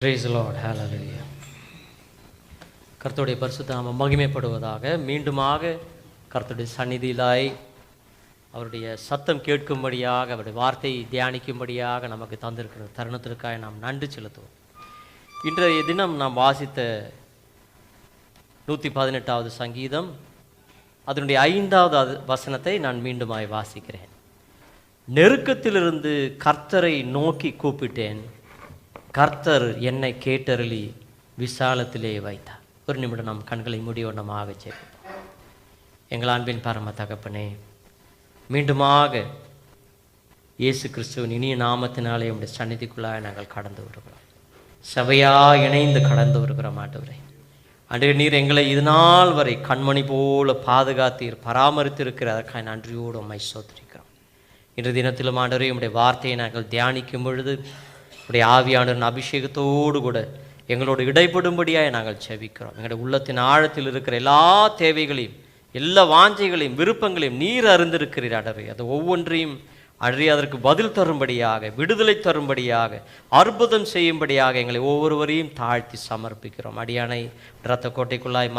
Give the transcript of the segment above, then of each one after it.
Praise the Lord. Hallelujah. கர்த்தருடைய பரிசுத்த நாமம் மகிமைப்படுவதாக. மீண்டுமாக கர்த்தருடைய சந்நிதியிலாய் அவருடைய சத்தம் கேட்கும்படியாக, அவருடைய வார்த்தையை தியானிக்கும்படியாக நமக்கு தந்திருக்கிற தருணத்திற்காக நாம் நன்றி செலுத்துவோம். இன்றைய தினம் நாம் வாசித்த 118வது சங்கீதம் அதனுடைய 5வது வசனத்தை நான் மீண்டுமாய் வாசிக்கிறேன். நெருக்கத்திலிருந்து கர்த்தரை நோக்கி கூப்பிட்டேன், கர்த்தர் என்னை கேட்டருளி விசாலத்திலே வைத்தார். ஒரு நிமிடம் நாம் கண்களை முடிவண்ணமாக சேர்ப்போம். எங்கள் அன்பின் பரம தகப்பனே, மீண்டுமாக இயேசு கிறிஸ்துவின் இனிய நாமத்தினாலே உடைய சந்நிதிக்குள்ளாக நாங்கள் கடந்து வருகிறோம். சபையாக இணைந்து கடந்து வருகிறோம். ஆண்டவரே, அன்றைய நீர் எங்களை இது நாள் வரை கண்மணி போல பாதுகாத்தீர், பராமரித்திருக்கிற அதற்காக நன்றியோடு உம்மை ஸ்தோத்திரிக்கிறோம். இன்று தினத்திலும் ஆண்டவரே, உம்முடைய வார்த்தையை நாங்கள் தியானிக்கும் பொழுது உடைய ஆவியானவரின் அபிஷேகத்தோடு கூட எங்களோடு இடைப்படும்படியாக நாங்கள் செபிக்கிறோம். எங்களுடைய உள்ளத்தின் ஆழத்தில் இருக்கிற எல்லா தேவைகளையும், எல்லா வாஞ்சைகளையும், விருப்பங்களையும் நீர் அறிந்திருக்கிறீர் ஆண்டவரே. அது ஒவ்வொன்றையும் அன்றி அதற்கு பதில் தரும்படியாக, விடுதலை தரும்படியாக, அற்புதம் செய்யும்படியாக எங்களை ஒவ்வொருவரையும் தாழ்த்தி சமர்ப்பிக்கிறோம். அடியானை இரத்த கோட்டைக்குள்ளாய்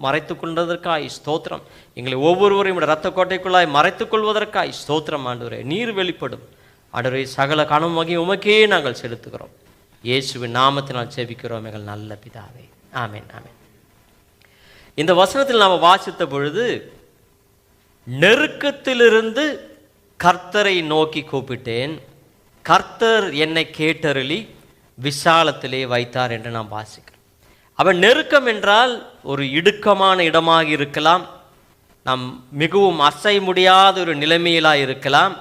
மறைத்து கொண்டதற்காய் ஸ்தோத்திரம். எங்களை ஒவ்வொருவரையும் இரத்த கோட்டைக்குள்ளாய் மறைத்துக் கொள்வதற்காய் ஸ்தோத்திரம். ஆண்டவரே, நீர் வெளிப்படும் ஆண்டவரே. சகல கனம் வகை உமக்கே நாங்கள் செலுத்துகிறோம். இயேசுவின் நாமத்தினால் ஜெபிக்கிறோம் எங்கள் நல்ல பிதாவே, ஆமென், ஆமென். இந்த வசனத்தில் நாம் வாசித்த பொழுது, நெருக்கத்திலிருந்து கர்த்தரை நோக்கி கூப்பிட்டேன், கர்த்தர் என்னை கேட்டருளி விசாலத்திலே வைத்தார் என்று நாம் வாசிக்கிறோம். அவன் நெருக்கம் என்றால் ஒரு இடுக்கமான இடமாக இருக்கலாம், நாம் மிகவும் அசைய முடியாத ஒரு நிலைமையிலாக இருக்கலாம்,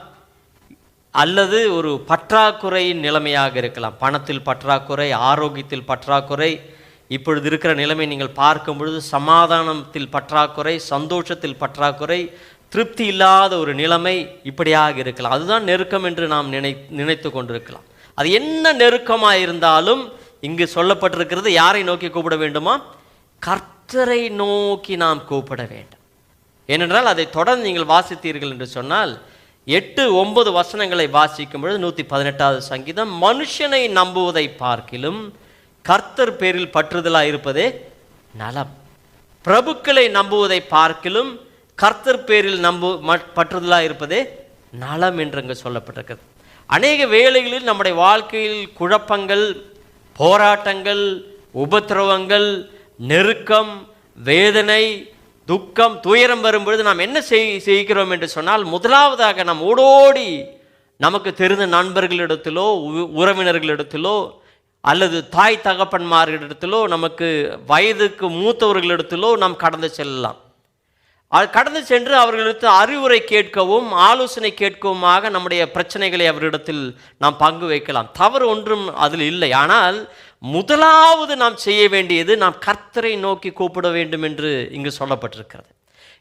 அல்லது ஒரு பற்றாக்குறையின் நிலைமையாக இருக்கலாம். பணத்தில் பற்றாக்குறை, ஆரோக்கியத்தில் பற்றாக்குறை, இப்பொழுது இருக்கிற நிலைமை நீங்கள் பார்க்கும் பொழுது சமாதானத்தில் பற்றாக்குறை, சந்தோஷத்தில் பற்றாக்குறை, திருப்தி இல்லாத ஒரு நிலைமை இப்படியாக இருக்கலாம். அதுதான் நெருக்கம் என்று நாம் நினைத்து கொண்டிருக்கலாம். அது என்ன நெருக்கமாக இருந்தாலும் இங்கு சொல்லப்பட்டிருக்கிறது, யாரை நோக்கி கூப்பிட வேண்டுமா? கர்த்தரை நோக்கி நாம் கூப்பிட வேண்டும். ஏனென்றால் அதை தொடர்ந்து நீங்கள் வாசித்தீர்கள் என்று சொன்னால் 8-9 வசனங்களை வாசிக்கும் பொழுது 118வது சங்கீதம், மனுஷனை நம்புவதை பார்க்கிலும் கர்த்தர் பேரில் பற்றுதலாக இருப்பதே நலம். பிரபுக்களை நம்புவதை பார்க்கிலும் கர்த்தர் பேரில் பற்றுதலாக இருப்பதே நலம் என்று அங்கு சொல்லப்பட்டிருக்கிறது. அநேக வேளைகளில் நம்முடைய வாழ்க்கையில் குழப்பங்கள், போராட்டங்கள், உபத்திரவங்கள், நெருக்கம், வேதனை, துக்கம், துயரம் வரும்பொழுது நாம் என்ன செய்கிறோம் என்று சொன்னால், முதலாவதாக நாம் ஓடோடி நமக்கு தெரிந்த நண்பர்களிடத்திலோ, உறவினர்களிடத்திலோ, அல்லது தாய் தகப்பன்மார்களிடத்திலோ, நமக்கு வயதுக்கு மூத்தவர்களிடத்திலோ நாம் கடந்து செல்லலாம். கடந்து சென்று அவர்களிடத்து அறிவுரை கேட்கவும், ஆலோசனை கேட்கவுமாக நம்முடைய பிரச்சனைகளை அவரிடத்தில் நாம் பங்கு வைக்கலாம். தவறு ஒன்றும் அதில் இல்லை. ஆனால் முதலாவது நாம் செய்ய வேண்டியது, நாம் கர்த்தரை நோக்கி கூப்பிட வேண்டும் என்று இங்கு சொல்லப்பட்டிருக்கிறது.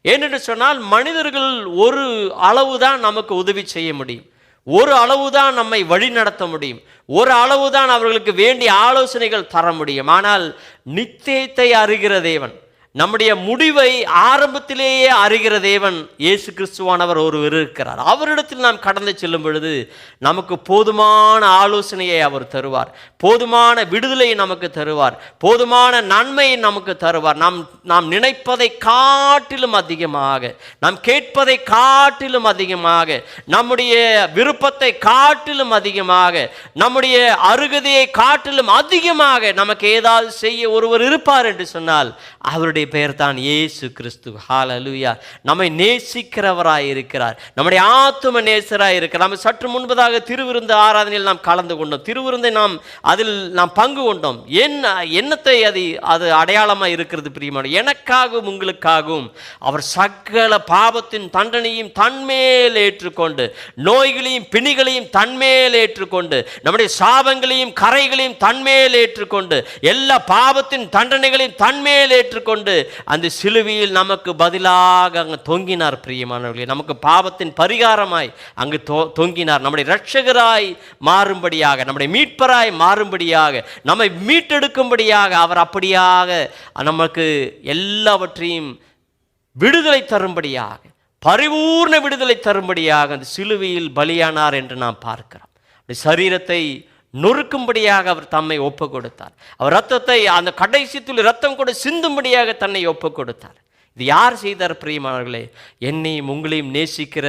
ஏனென்று சொன்னால், மனிதர்கள் ஒரு அளவுதான் நமக்கு உதவி செய்ய முடியும், ஒரு அளவுதான் நம்மை வழி நடத்த முடியும், ஒரு அளவுதான் அவர்களுக்கு வேண்டிய ஆலோசனைகள் தர முடியும். ஆனால் நித்தியத்தை அறிகிற தேவன், நம்முடைய முடிவை ஆரம்பத்திலேயே அறிகிற தேவன் இயேசு கிறிஸ்துவானவர் ஒருவர் இருக்கிறார். அவரிடத்தில் நாம் கடந்து செல்லும் பொழுது நமக்கு போதுமான ஆலோசனையை அவர் தருவார், போதுமான விடுதலையை நமக்கு தருவார், போதுமான நன்மையை நமக்கு தருவார். நாம் நினைப்பதை காட்டிலும் அதிகமாக, நாம் கேட்பதை காட்டிலும் அதிகமாக, நம்முடைய விருப்பத்தை காட்டிலும் அதிகமாக, நம்முடைய அருகதையை காட்டிலும் அதிகமாக நமக்கு ஏதாவது செய்ய ஒருவர் இருப்பார் என்று சொன்னால் அவருடைய பெயர் தான் இயேசு கிறிஸ்து. ஹல்லேலூயா. நம்மை நேசிக்கிறவராய் இருக்கிறார், நம்முடைய ஆத்தும நேசராய் இருக்கிறார். நம்ம சற்று முன்பதாக திருவிருந்து ஆராதனையில் நாம் கலந்து கொண்டோம். திருவிருந்தை அதில் நாம் பங்கு கொண்டோம். என்னத்தை அது அடையாளமாக இருக்கிறது பிரியமான? எனக்காகவும் உங்களுக்காகவும் அவர் சகல பாவத்தின் தண்டனையும் தன்மேல் ஏற்றுக்கொண்டு, நோய்களையும் பிணிகளையும் தன்மேல் ஏற்றுக்கொண்டு, நம்முடைய சாபங்களையும் கரைகளையும் தன்மேல் ஏற்றுக்கொண்டு, எல்லா பாவத்தின் தண்டனைகளையும் தன்மேல் ஏற்றுக்கொண்டு அந்த சிலுவையில் நமக்கு பதிலாக அங்கு தொங்கினார். பிரியமானவர்களே, நமக்கு பாவத்தின் பரிகாரமாய் அங்கு தொங்கினார். நம்முடைய இரட்சகராய் மாறும்படியாக, நம்முடைய மீட்பராய் மாறும்படியாக, நம்மை மீட்டெடுக்கும்படியாக அவர் அப்படியாக நமக்கு எல்லாவற்றையும் விடுதலை தரும்படியாக, பரிபூர்ண விடுதலை தரும்படியாக அந்த சிலுவையில் பலியானார் என்று நாம் பார்க்கிறோம். சரீரத்தை நொறுக்கும்படியாக அவர் தம்மை ஒப்பு கொடுத்தார். அவர் ரத்தத்தை அந்த கடைசி துளி ரத்தம் கூட சிந்தும்படியாக தன்னை ஒப்பு கொடுத்தார். இது யார் செய்தார் பிரியமானவர்களே? என்னையும் உங்களையும் நேசிக்கிற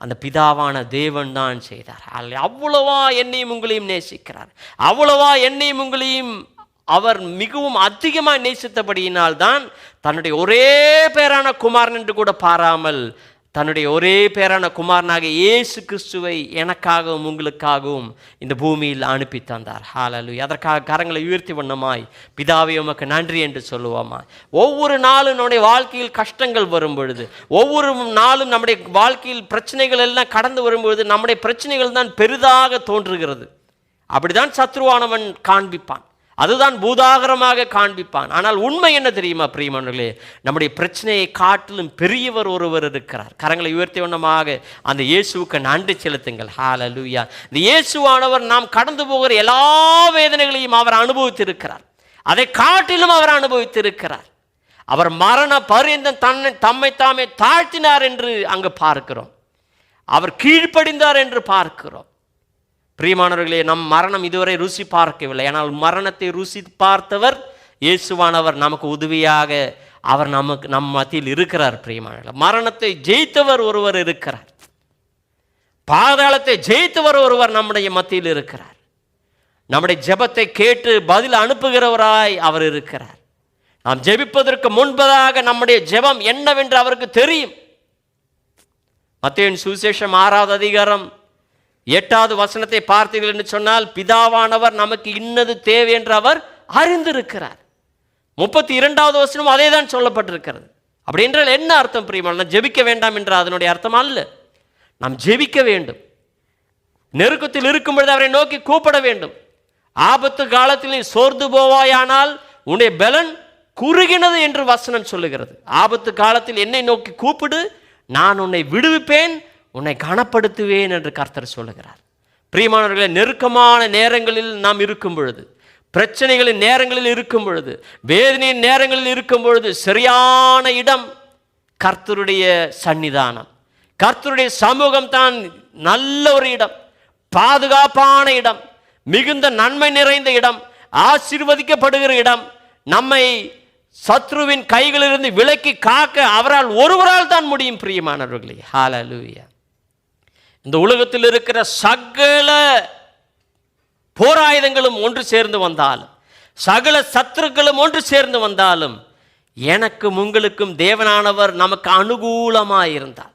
அந்த பிதாவான தேவன் தான் செய்தார். அவ்வளவா என்னையும் உங்களையும் நேசிக்கிறார். அவ்வளவா என்னையும் உங்களையும் அவர் மிகவும் அதிகமாக நேசித்தபடியினால் தான் தன்னுடைய ஒரே பேரான குமாரன் என்று கூட பாராமல் தன்னுடைய ஒரே பேரான குமாரனாக இயேசு கிறிஸ்துவை எனக்காகவும் உங்களுக்காகவும் இந்த பூமியில் அனுப்பி தந்தார். ஹல்லேலூயா. அதற்காக கரங்களை உயர்த்தி வண்ணமாய் பிதாவே உமக்கு நன்றி என்று சொல்லுவோமா. ஒவ்வொரு நாளும் நம்முடைய வாழ்க்கையில் கஷ்டங்கள் வரும் பொழுது, ஒவ்வொரு நாளும் நம்முடைய வாழ்க்கையில் பிரச்சனைகள் எல்லாம் கடந்து வரும்பொழுது நம்முடைய பிரச்சனைகள் தான் பெரிதாக தோன்றுகிறது. அப்படிதான் சத்ருவானவன் காண்பிப்பான், அதுதான் பூதாகரமாக காண்பிப்பான். ஆனால் உண்மை என்ன தெரியுமா பிரியமானவர்களே? நம்முடைய பிரச்சனையை காட்டிலும் பெரியவர் ஒருவர் இருக்கிறார். கரங்களை உயர்த்தி வண்ணமாக அந்த இயேசுவுக்கு நன்றி செலுத்துங்கள். ஹல்லேலூயா. இந்த இயேசுவானவர் நாம் கடந்து போகிற எல்லா வேதனைகளையும் அவர் அனுபவித்திருக்கிறார். அதை காட்டிலும் அவர் அனுபவித்திருக்கிறார். அவர் மரண பரியந்தம் தம்மை தாமே தாழ்த்தினார் என்று அங்கு பார்க்கிறோம். அவர் கீழ்ப்படிந்தார் என்று பார்க்கிறோம். பிரியமானவர்களே, நம் மரணம் இதுவரை ருசி பார்க்கவில்லை. ஆனால் மரணத்தை ருசி பார்த்தவர் இயேசுவானவர் நமக்கு உதவியாக அவர் நம் மத்தியில் இருக்கிறார். பிரியமானவர்களே, மரணத்தை ஜெயித்தவர் ஒருவர் இருக்கிறார். பாதாளத்தை ஜெயித்தவர் ஒருவர் நம்முடைய மத்தியில் இருக்கிறார். நம்முடைய ஜெபத்தை கேட்டு பதில் அனுப்புகிறவராய் அவர் இருக்கிறார். நாம் ஜெபிப்பதற்கு முன்பதாக நம்முடைய ஜெபம் என்னவென்று அவருக்கு தெரியும். மத்தேயுவின் சுவிசேஷம் 6வது அதிகாரம் 8வது வசனத்தை பார்த்தீர்கள் என்று சொன்னால், பிதாவானவர் நமக்கு இன்னது தேவை என்று அவர் அறிந்திருக்கிறார். 32வது வசனம் அதே தான் சொல்லப்பட்டிருக்கிறது. அப்படி என்றால் என்ன அர்த்தம் பிரியமான? ஜெபிக்க வேண்டாம் என்ற அதனுடைய அர்த்தம் அல்ல. நாம் ஜெபிக்க வேண்டும். நெருக்கத்தில் இருக்கும் பொழுது அவரை நோக்கி கூப்பிட வேண்டும். ஆபத்து காலத்தில் நீ சோர்ந்து போவாயானால் உன்னுடைய பலன் குறுகினது என்று வசனம் சொல்லுகிறது. ஆபத்து காலத்தில் என்னை நோக்கி கூப்பிடு, நான் உன்னை விடுவிப்பேன், உன்னை கனப்படுத்துவேன் என்று கர்த்தர் சொல்லுகிறார். பிரியமானவர்களே, நெருக்கமான நேரங்களில் நாம் இருக்கும் பொழுது, பிரச்சனைகளின் நேரங்களில் இருக்கும் பொழுது, வேதனையின் நேரங்களில் இருக்கும் பொழுது சரியான இடம் கர்த்தருடைய சன்னிதானம். கர்த்தருடைய சமூகம் தான் நல்ல ஒரு இடம், பாதுகாப்பான இடம், மிகுந்த நன்மை நிறைந்த இடம், ஆசீர்வதிக்கப்படுகிற இடம். நம்மை சத்ருவின் கைகளிலிருந்து விலக்கி காக்க அவரால் ஒருவரால் தான் முடியும். பிரியமானவர்களே, ஹல்லேலூயா. இந்த உலகத்தில் இருக்கிற சகல போராயுதங்களும் ஒன்று சேர்ந்து வந்தாலும், சகல சத்துருக்களும் ஒன்று சேர்ந்து வந்தாலும், எனக்கும் உங்களுக்கும் தேவனானவர் நமக்கு அனுகூலமாயிருந்தால்,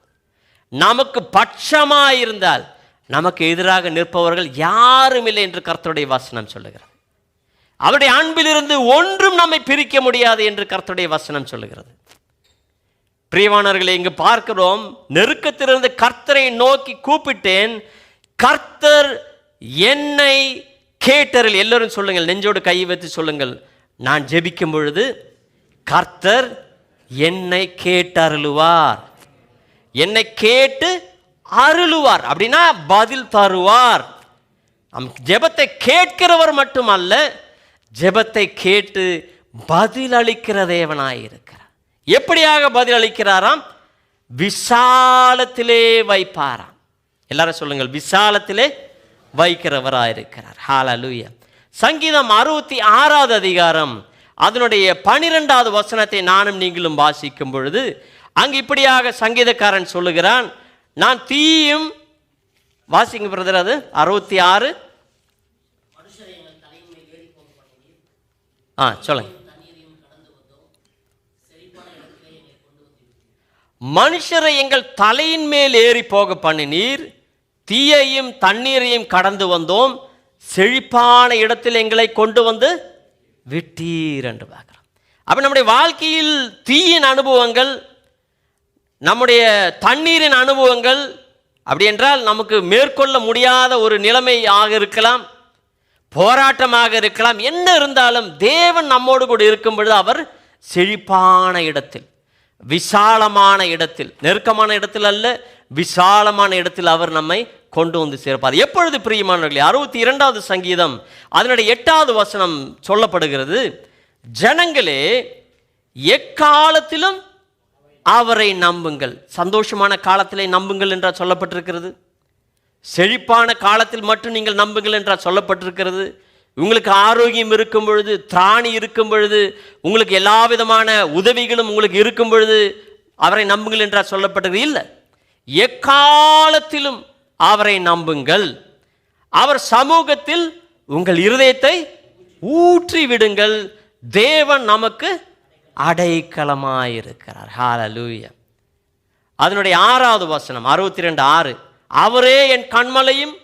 நமக்கு பட்சமாயிருந்தால், நமக்கு எதிராக நிற்பவர்கள் யாரும் இல்லை என்று கர்த்தருடைய வசனம் சொல்லுகிறது. அவருடைய அன்பிலிருந்து ஒன்றும் நம்மை பிரிக்க முடியாது என்று கர்த்தருடைய வசனம் சொல்லுகிறது. பிரியமானவர்களே, இங்கு பார்க்கிறோம், நெருக்கத்திலிருந்து கர்த்தரை நோக்கி கூப்பிட்டேன், கர்த்தர் என்னை கேட்டரில். எல்லோரும் சொல்லுங்கள், நெஞ்சோடு கை வைத்து சொல்லுங்கள், நான் ஜெபிக்கும் பொழுது கர்த்தர் என்னை கேட்டருளுவார். என்னை கேட்டு அருளுவார். அப்படின்னா பதில் தருவார். நம் ஜெபத்தை கேட்கிறவர் மட்டுமல்ல, ஜெபத்தை கேட்டு பதில் அளிக்கிற தேவனாயிருக்கிறார். எப்படியாக பதில் அளிக்கிறாராம்? விசாலத்திலே வைப்பாராம். எல்லாரும் சொல்லுங்கள், விசாலத்திலே வைக்கிறவராயிருக்கிறார். ஹல்லேலூயா. சங்கீதம் 66வது அதிகாரம் அதனுடைய 12வது வசனத்தை நானும் நீங்களும் வாசிக்கும் பொழுது அங்கு இப்படியாக சங்கீதக்காரன் சொல்லுகிறான். நான் தீயும் வாசிங்க பிரதர், அது 66. சொல்லுங்க. மனுஷரை எங்கள் தலையின் மேல் ஏறி போக பண்ணினீர், தீயையும் தண்ணீரையும் கடந்து வந்தோம், செழிப்பான இடத்தில் எங்களை கொண்டு வந்து விட்டீர் என்று பார்க்கிறோம். அப்ப நம்முடைய வாழ்க்கையில் தீயின் அனுபவங்கள், நம்முடைய தண்ணீரின் அனுபவங்கள், அப்படி என்றால் நமக்கு மேற்கொள்ள முடியாத ஒரு நிலைமையாக இருக்கலாம், போராட்டமாக இருக்கலாம். என்ன இருந்தாலும் தேவன் நம்மோடு கூட இருக்கும் பொழுது அவர் செழிப்பான இடத்தில், விசாலமான இடத்தில், நெருக்கமான இடத்தில் அல்ல, விசாலமான இடத்தில் அவர் நம்மை கொண்டு வந்து சேர்ப்பார். எப்பொழுது பிரியமானவர்களே? 62வது சங்கீதம் அதனுடைய 8வது வசனம் சொல்லப்படுகிறது, ஜனங்களே எக்காலத்திலும் அவரை நம்புங்கள். சந்தோஷமான காலத்திலே நம்புங்கள் என்றால் சொல்லப்பட்டிருக்கிறது. செழிப்பான காலத்தில் மட்டும் நீங்கள் நம்புங்கள் என்றால் சொல்லப்பட்டிருக்கிறது. உங்களுக்கு ஆரோக்கியம் இருக்கும் பொழுது, திராணி இருக்கும் பொழுது, உங்களுக்கு எல்லா விதமான உதவிகளும் உங்களுக்கு இருக்கும் பொழுது அவரை நம்புங்கள் என்றால் சொல்லப்பட்டது இல்லை. எக்காலத்திலும் அவரை நம்புங்கள். அவர் சமூகத்தில் உங்கள் இருதயத்தை ஊற்றி விடுங்கள். தேவன் நமக்கு அடைக்கலமாயிருக்கிறார். ஹல்லேலூயா. அதனுடைய 6வது வசனம் 62:6, அவரே என் கன்மலையும்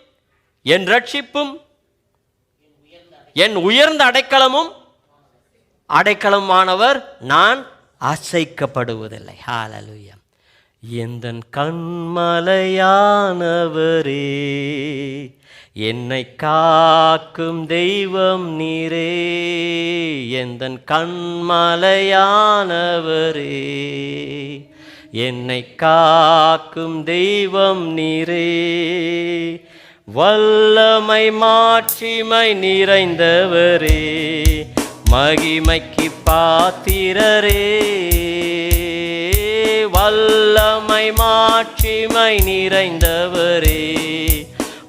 என் ரட்சிப்பும் என் உயர்ந்த அடைக்கலமானவர், நான் அசைக்கப்படுவதில்லை. ஹல்லேலூயா. எந்தன் கன்மலையானவரே, என்னை காக்கும் தெய்வம் நீரே. எந்தன் கன்மலையானவரே, என்னை காக்கும் தெய்வம் நீரே. வல்லமை மாட்சிமை நிறைந்தவரே, மகிமைக்கு பாத்திரரே. வல்லமை மாட்சிமை நிறைந்தவரே,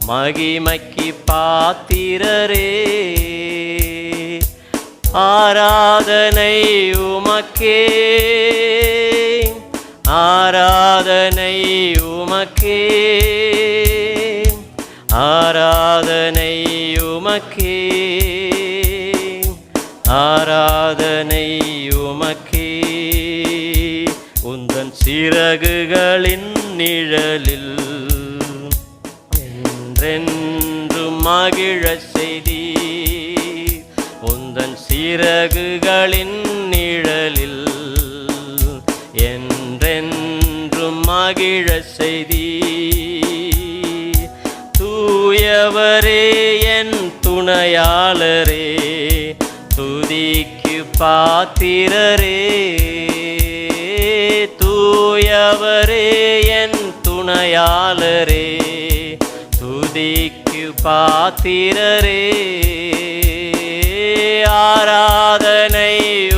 மகிமைக்கு பாத்திரரே. ஆராதனை உமக்கே, ஆராதனை உமக்கே, ஆராதனை உமக்கே, ஆராதனை உமக்கே. உந்தன் சிறகுகளின் நிழலில் என்றென்றும் மகிழ செய்தி. உந்தன் சிறகுகளின் நிழலில் என்றென்றும் மகிழ செய்தி. தூயவரே என் துணையாளரே, துதிக்கு பாத்திரரே. தூயவரே என் துணையாளரே, துதிக்கு பாத்திரரே. ஆராதனை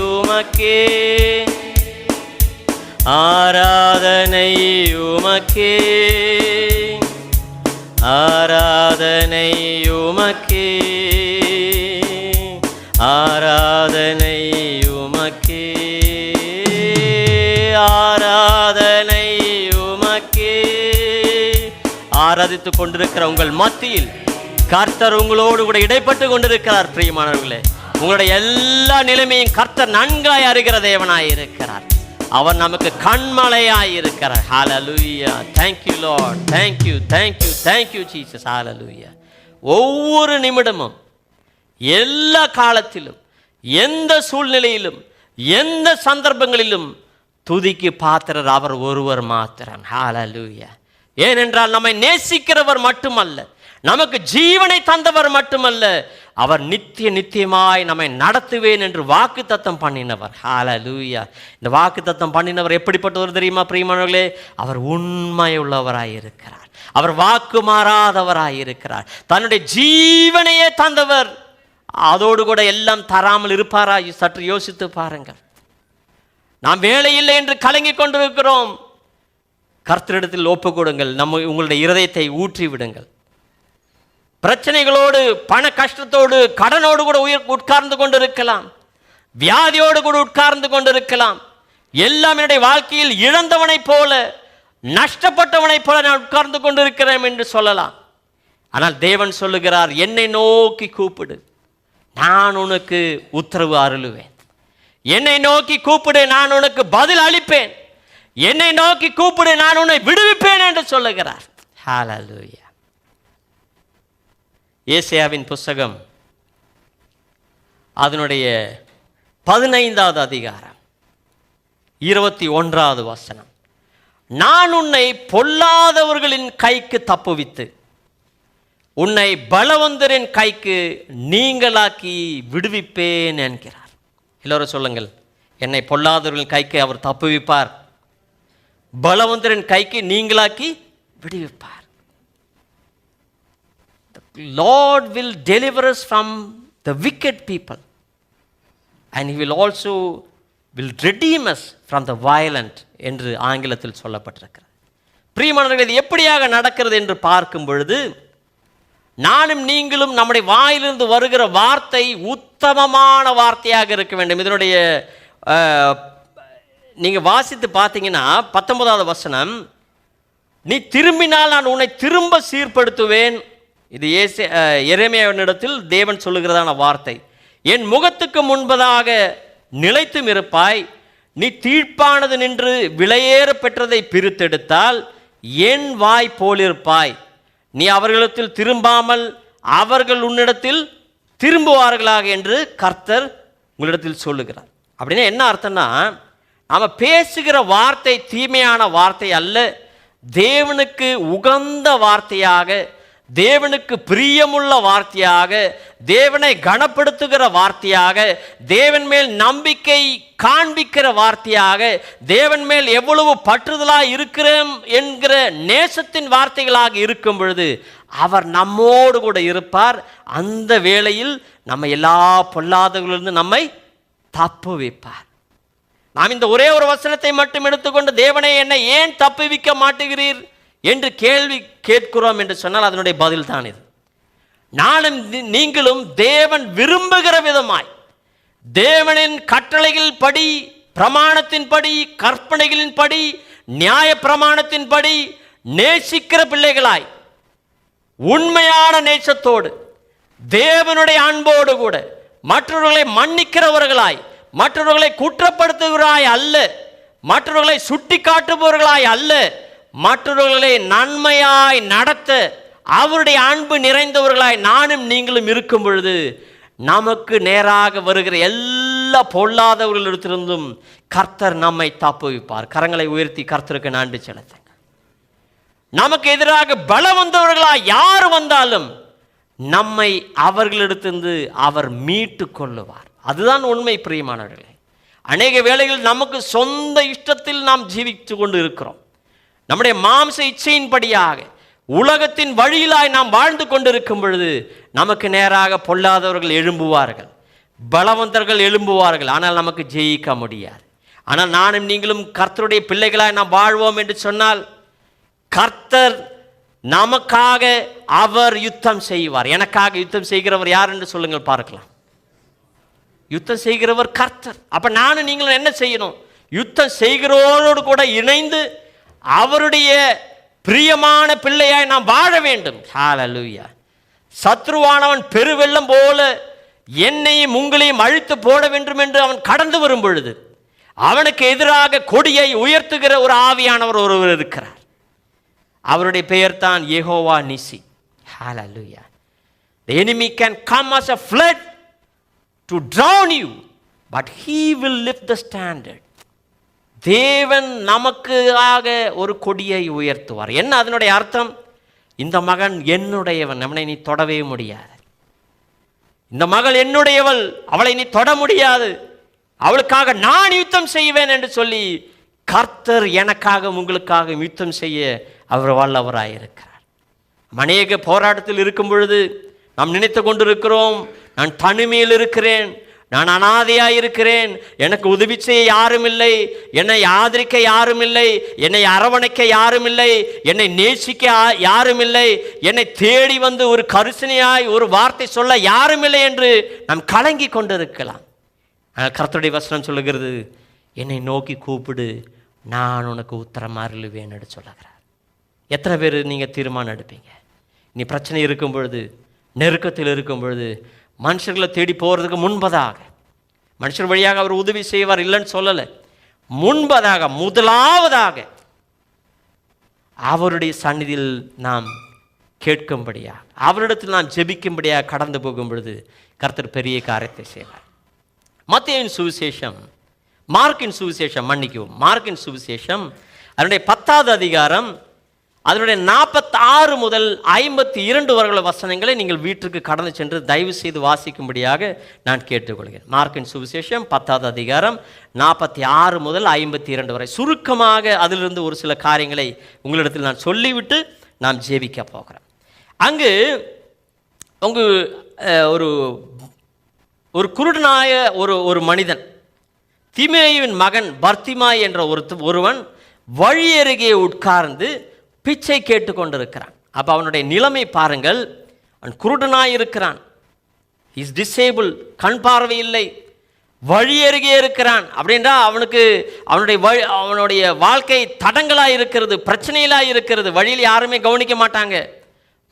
உமக்கே, ஆராதனை உமக்கே, ஆராதனை உமக்கே, ஆராதனை உமக்கே, ஆராதனை உமக்கே. ஆராதித்துக் கொண்டிருக்கிற உங்கள் மத்தியில் கர்த்தர் உங்களோடு கூட இடைப்பட்டு கொண்டிருக்கிறார். பிரியமானவர்களே, உங்களுடைய எல்லா நிலைமையும் கர்த்தர் நன்காய் அறிகிற தேவனாய் இருக்கிறார். அவர் நமக்கு கண்மலையாய் இருக்கிறார். ஹல்லேலூயா. Thank you Lord. Thank you, thank you, thank you Jesus. ஹல்லேலூயா. ஒவ்வொரு நிமிடமும், எல்லா காலத்திலும், எந்த சூழ்நிலையிலும், எந்த சந்தர்ப்பங்களிலும் துதிக்கு பாத்திரர் அவர் ஒருவர் மாத்திரம். ஹல்லேலூயா. ஏனென்றால் நம்மை நேசிக்கிறவர் மட்டுமல்ல, நமக்கு ஜீவனை தந்தவர் மட்டுமல்ல, அவர் நித்தியமாய் நம்மை நடத்துவேன் என்று வாக்குத்தத்தம் பண்ணினவர். ஹல்லேலூயா. இந்த வாக்குத்தத்தம் பண்ணினவர் எப்படிப்பட்டவர் தெரியுமா பிரியமானவர்களே? அவர் உண்மையுள்ளவராயிருக்கிறார். அவர் வாக்கு மாறாதவராயிருக்கிறார். தன்னுடைய ஜீவனையே தந்தவர். அதோடு கூட எல்லாம் தராமல் இருப்பாரா? சற்று யோசித்து பாருங்கள். நாம் வேலை இல்லை என்று கலங்கி கொண்டிருக்கிறோம். கர்த்தரிடத்தில் ஒப்பு கொடுங்கள். உங்களுடைய இருதயத்தை ஊற்றி விடுங்கள். பிரச்சனைகளோடு, பண கஷ்டத்தோடு, கடனோடு கூட உட்கார்ந்து கொண்டிருக்கலாம். வியாதியோடு கூட உட்கார்ந்து கொண்டிருக்கலாம். எல்லாம் என்னுடைய வாழ்க்கையில் இழந்தவனைப் போல, நஷ்டப்பட்டவனைப் போல நான் உட்கார்ந்து கொண்டிருக்கிறேன் என்று சொல்லலாம். ஆனால் தேவன் சொல்லுகிறார், என்னை நோக்கி கூப்பிடு, நான் உனக்கு உத்தரவு அருளுவேன். என்னை நோக்கி கூப்பிடு, நான் உனக்கு பதில் அளிப்பேன். என்னை நோக்கி கூப்பிடு, நான் உன்னை விடுவிப்பேன் என்று சொல்லுகிறார். ஹல்லேலூயா. ஏசாயாவின் புஸ்தகம் அதனுடைய 15வது அதிகாரம் 21வது வசனம், நான் உன்னை பொல்லாதவர்களின் கைக்கு தப்புவித்து உன்னை பலவந்தரின் கைக்கு நீங்களாக்கி விடுவிப்பேன் என்கிறார். எல்லோரும் சொல்லுங்கள், என்னை பொல்லாதவர்களின் கைக்கு அவர் தப்புவிப்பார், பலவந்தரின் கைக்கு நீங்களாக்கி விடுவிப்பார். The Lord will deliver us from the wicked people, and He will also redeem us from the violent என்று ஆங்கிலத்தில் சொல்லப்பட்டிருக்கிறது. பிரியமானவர்களே, இது எப்படியாக நடக்கிறது என்று பார்க்கும் பொழுது, நானும் நீங்களும் நம்முடைய வாயிலிருந்து வருகிற வார்த்தை உத்தமமான வார்த்தையாக இருக்க வேண்டும். இதனுடைய நீங்கள் வாசித்து பார்த்தீங்கன்னா 19வது வசனம், நீ திரும்பினால் நான் உன்னை திரும்ப சீர்படுத்துவேன். இது எரேமியாவினிடத்தில் தேவன் சொல்லுகிறதான வார்த்தை. என் முகத்துக்கு முன்பதாக நிலைத்தும் இருப்பாய். நீ தீர்ப்பானது நின்று விலையேற பெற்றதை பிரித்தெடுத்தால் என் வாய் போலிருப்பாய். நீ அவர்களிடத்தில் திரும்பாமல் அவர்கள் உன்னிடத்தில் திரும்புவார்களாக என்று கர்த்தர் உங்களிடத்தில் சொல்லுகிறார். அப்படின்னா என்ன அர்த்தம்னா, நாம் பேசுகிற வார்த்தை தீமையான வார்த்தை அல்ல, தேவனுக்கு உகந்த வார்த்தையாக, தேவனுக்கு பிரியமுள்ள வார்த்தையாக, தேவனை கனப்படுத்துகிற வார்த்தையாக, தேவன் மேல் நம்பிக்கை காண்பிக்கிற வார்த்தையாக, தேவன் மேல் எவ்வளவு பற்றுதலாக இருக்கிறோம் என்கிற நேசத்தின் வார்த்தைகளாக இருக்கும் பொழுது அவர் நம்மோடு கூட இருப்பார். அந்த வேளையில் நம்ம எல்லா பொல்லாதவர்களிலிருந்து நம்மை தப்பு வைப்பார். நாம் இந்த ஒரே ஒரு வசனத்தை மட்டும் எடுத்துக்கொண்டு தேவனை என்னை ஏன் தப்புவிக்க மாட்டுகிறீர் என்று கேள்வி கேட்கிறோம் என்று சொன்னால் அதனுடைய பதில் தான் இது. நானும் நீங்களும் தேவன் விரும்புகிற விதமாய், தேவனின் கட்டளைகள் படி, பிரமாணத்தின் படி, கற்பனைகளின் படி, நியாய பிரமாணத்தின் படி நேசிக்கிற பிள்ளைகளாய், உண்மையான நேசத்தோடு, தேவனுடைய அன்போடு கூட மற்றவர்களை மன்னிக்கிறவர்களாய், மற்றவர்களை குற்றப்படுத்துகிறாய் அல்ல, மற்றவர்களை சுட்டி காட்டுபவர்களாய் அல்ல, மற்றவர்களை நன்மையாய் நடத்த அவருடைய அன்பு நிறைந்தவர்களாய் நானும் நீங்களும் இருக்கும் பொழுது நமக்கு நேராக வருகிற எல்லா பொல்லாதவர்களிடத்திலிருந்தும் கர்த்தர் நம்மை தப்புவிப்பார். கரங்களை உயர்த்தி கர்த்தருக்கு நன்றி செலுத்துங்க. நமக்கு எதிராக பலம் வந்தவர்களாய் யார் வந்தாலும் நம்மை அவர்களிடத்திலிருந்து அவர் மீட்டு கொள்ளுவார். அதுதான் உண்மை. பிரியமானவர்களே, அநேக வேளைகளில் நமக்கு சொந்த இஷ்டத்தில் நாம் ஜீவித்து கொண்டு இருக்கிறோம். நம்முடைய மாம்ச இச்சையின்படியாக உலகத்தின் வழியிலாய் நாம் வாழ்ந்து கொண்டிருக்கும் பொழுது நமக்கு நேராக பொல்லாதவர்கள் எழும்புவார்கள், பலவந்தர்கள் எழும்புவார்கள். ஆனால் நமக்கு ஜெயிக்க முடியாது. ஆனால் நானும் நீங்களும் கர்த்தருடைய பிள்ளைகளாய் நாம் வாழ்வோம் என்று சொன்னால் கர்த்தர் நமக்காக அவர் யுத்தம் செய்வார். எனக்காக யுத்தம் செய்கிறவர் யார் என்று சொல்லுங்கள் பார்க்கலாம். யுத்தம் செய்கிறவர் கர்த்தர். அப்ப நானும் நீங்களும் என்ன செய்யணும்? யுத்தம் செய்கிறவரோடு கூட இணைந்து அவருடைய பிரியமான பிள்ளையாய் நாம் வாழ வேண்டும். ஹல்லேலூயா. சத்ருவானவன் பெருவெள்ளம் போல என்னையும் உங்களையும் அழித்து போட வேண்டும் என்று அவன் கடந்து வரும் பொழுது அவனுக்கு எதிராக கொடியை உயர்த்துகிற ஒரு ஆவியானவர் ஒருவர் இருக்கிறார். அவருடைய பெயர் தான் யெகோவா நிசி. ஹல்லேலூயா. The enemy can come as a flood to drown you, but he will lift the standard. தேவன் நமக்காக ஒரு கொடியை உயர்த்துவார். என்ன அதனுடைய அர்த்தம்? இந்த மகன் என்னுடையவன், அவனை நீ தொடவே முடியாது. இந்த மகள் என்னுடையவள், அவளை நீ தொட முடியாது, அவளுக்காக நான் யுத்தம் செய்வேன் என்று சொல்லி கர்த்தர் எனக்காக உங்களுக்காக யுத்தம் செய்ய அவர் வல்லவராயிருக்கிறார். அநேக போராட்டத்தில் இருக்கும் பொழுது நாம் நினைத்து கொண்டிருக்கிறோம், நான் தனிமையில் இருக்கிறேன், நான் அனாதையாக இருக்கிறேன், எனக்கு உதவி செய்ய யாரும் இல்லை, என்னை ஆதரிக்க யாரும் இல்லை, என்னை அரவணைக்க யாரும் இல்லை, என்னை நேசிக்க யாரும் இல்லை, என்னை தேடி வந்து ஒரு கரிசனையாய் ஒரு வார்த்தை சொல்ல யாரும் இல்லை என்று நாம் கலங்கி கொண்டிருக்கலாம். ஆனால் கர்த்தருடைய வசனம் சொல்லுகிறது, என்னை நோக்கி கூப்பிடு, நான் உனக்கு உத்தரம் அருளுவேன் என்று சொல்லுகிறார். எத்தனை பேர் நீங்கள் தீர்மானம் எடுப்பீங்க? நீ பிரச்சனை இருக்கும் பொழுது, நெருக்கத்தில் இருக்கும் பொழுது, மனுஷர்களை தேடி போகிறதுக்கு முன்பதாக, மனுஷர் வழியாக அவர் உதவி செய்வார் இல்லைன்னு சொல்லலை, முன்பதாக முதலாவதாக அவருடைய சந்நிதியில் நாம் கேட்கும்படியாக, அவரிடத்தில் நாம் ஜெபிக்கும்படியாக கடந்து போகும் பொழுது கர்த்தர் பெரிய காரியத்தை செய்வார். மத்தேயுவின் சுவிசேஷம், மார்க்கின் சுவிசேஷம், மார்க்கின் சுவிசேஷம் அதனுடைய 10வது அதிகாரம் அதனுடைய 46 முதல் 52 வரை வசனங்களை நீங்கள் வீட்டுக்கு கடந்து சென்று தயவு செய்து வாசிக்கும்படியாக நான் கேட்டுக்கொள்கிறேன். மார்க்கின் சுவிசேஷம் 10வது அதிகாரம் 46 முதல் 52 வரை. சுருக்கமாக அதிலிருந்து ஒரு சில காரியங்களை உங்களிடத்தில் நான் சொல்லிவிட்டு நாம் ஜெபிக்க போகிறோம். அங்கு ஒரு ஒரு குருடனாய ஒரு மனிதன், தீமேயுவின் மகன் பர்த்திமாய் என்ற ஒருவன் வழி அருகே உட்கார்ந்து பிச்சை கேட்டு கொண்டிருக்கிறான். அப்போ அவனுடைய நிலைமை பாருங்கள். அவன் குருடனாய் இருக்கிறான், இஸ் டிசேபிள், கண் பார்வை இல்லை, வழி அருகே இருக்கிறான். அப்படின்றா அவனுடைய வாழ்க்கை தடங்களாக இருக்கிறது, பிரச்சனையிலாக இருக்கிறது, வழியில் யாருமே கவனிக்க மாட்டாங்க.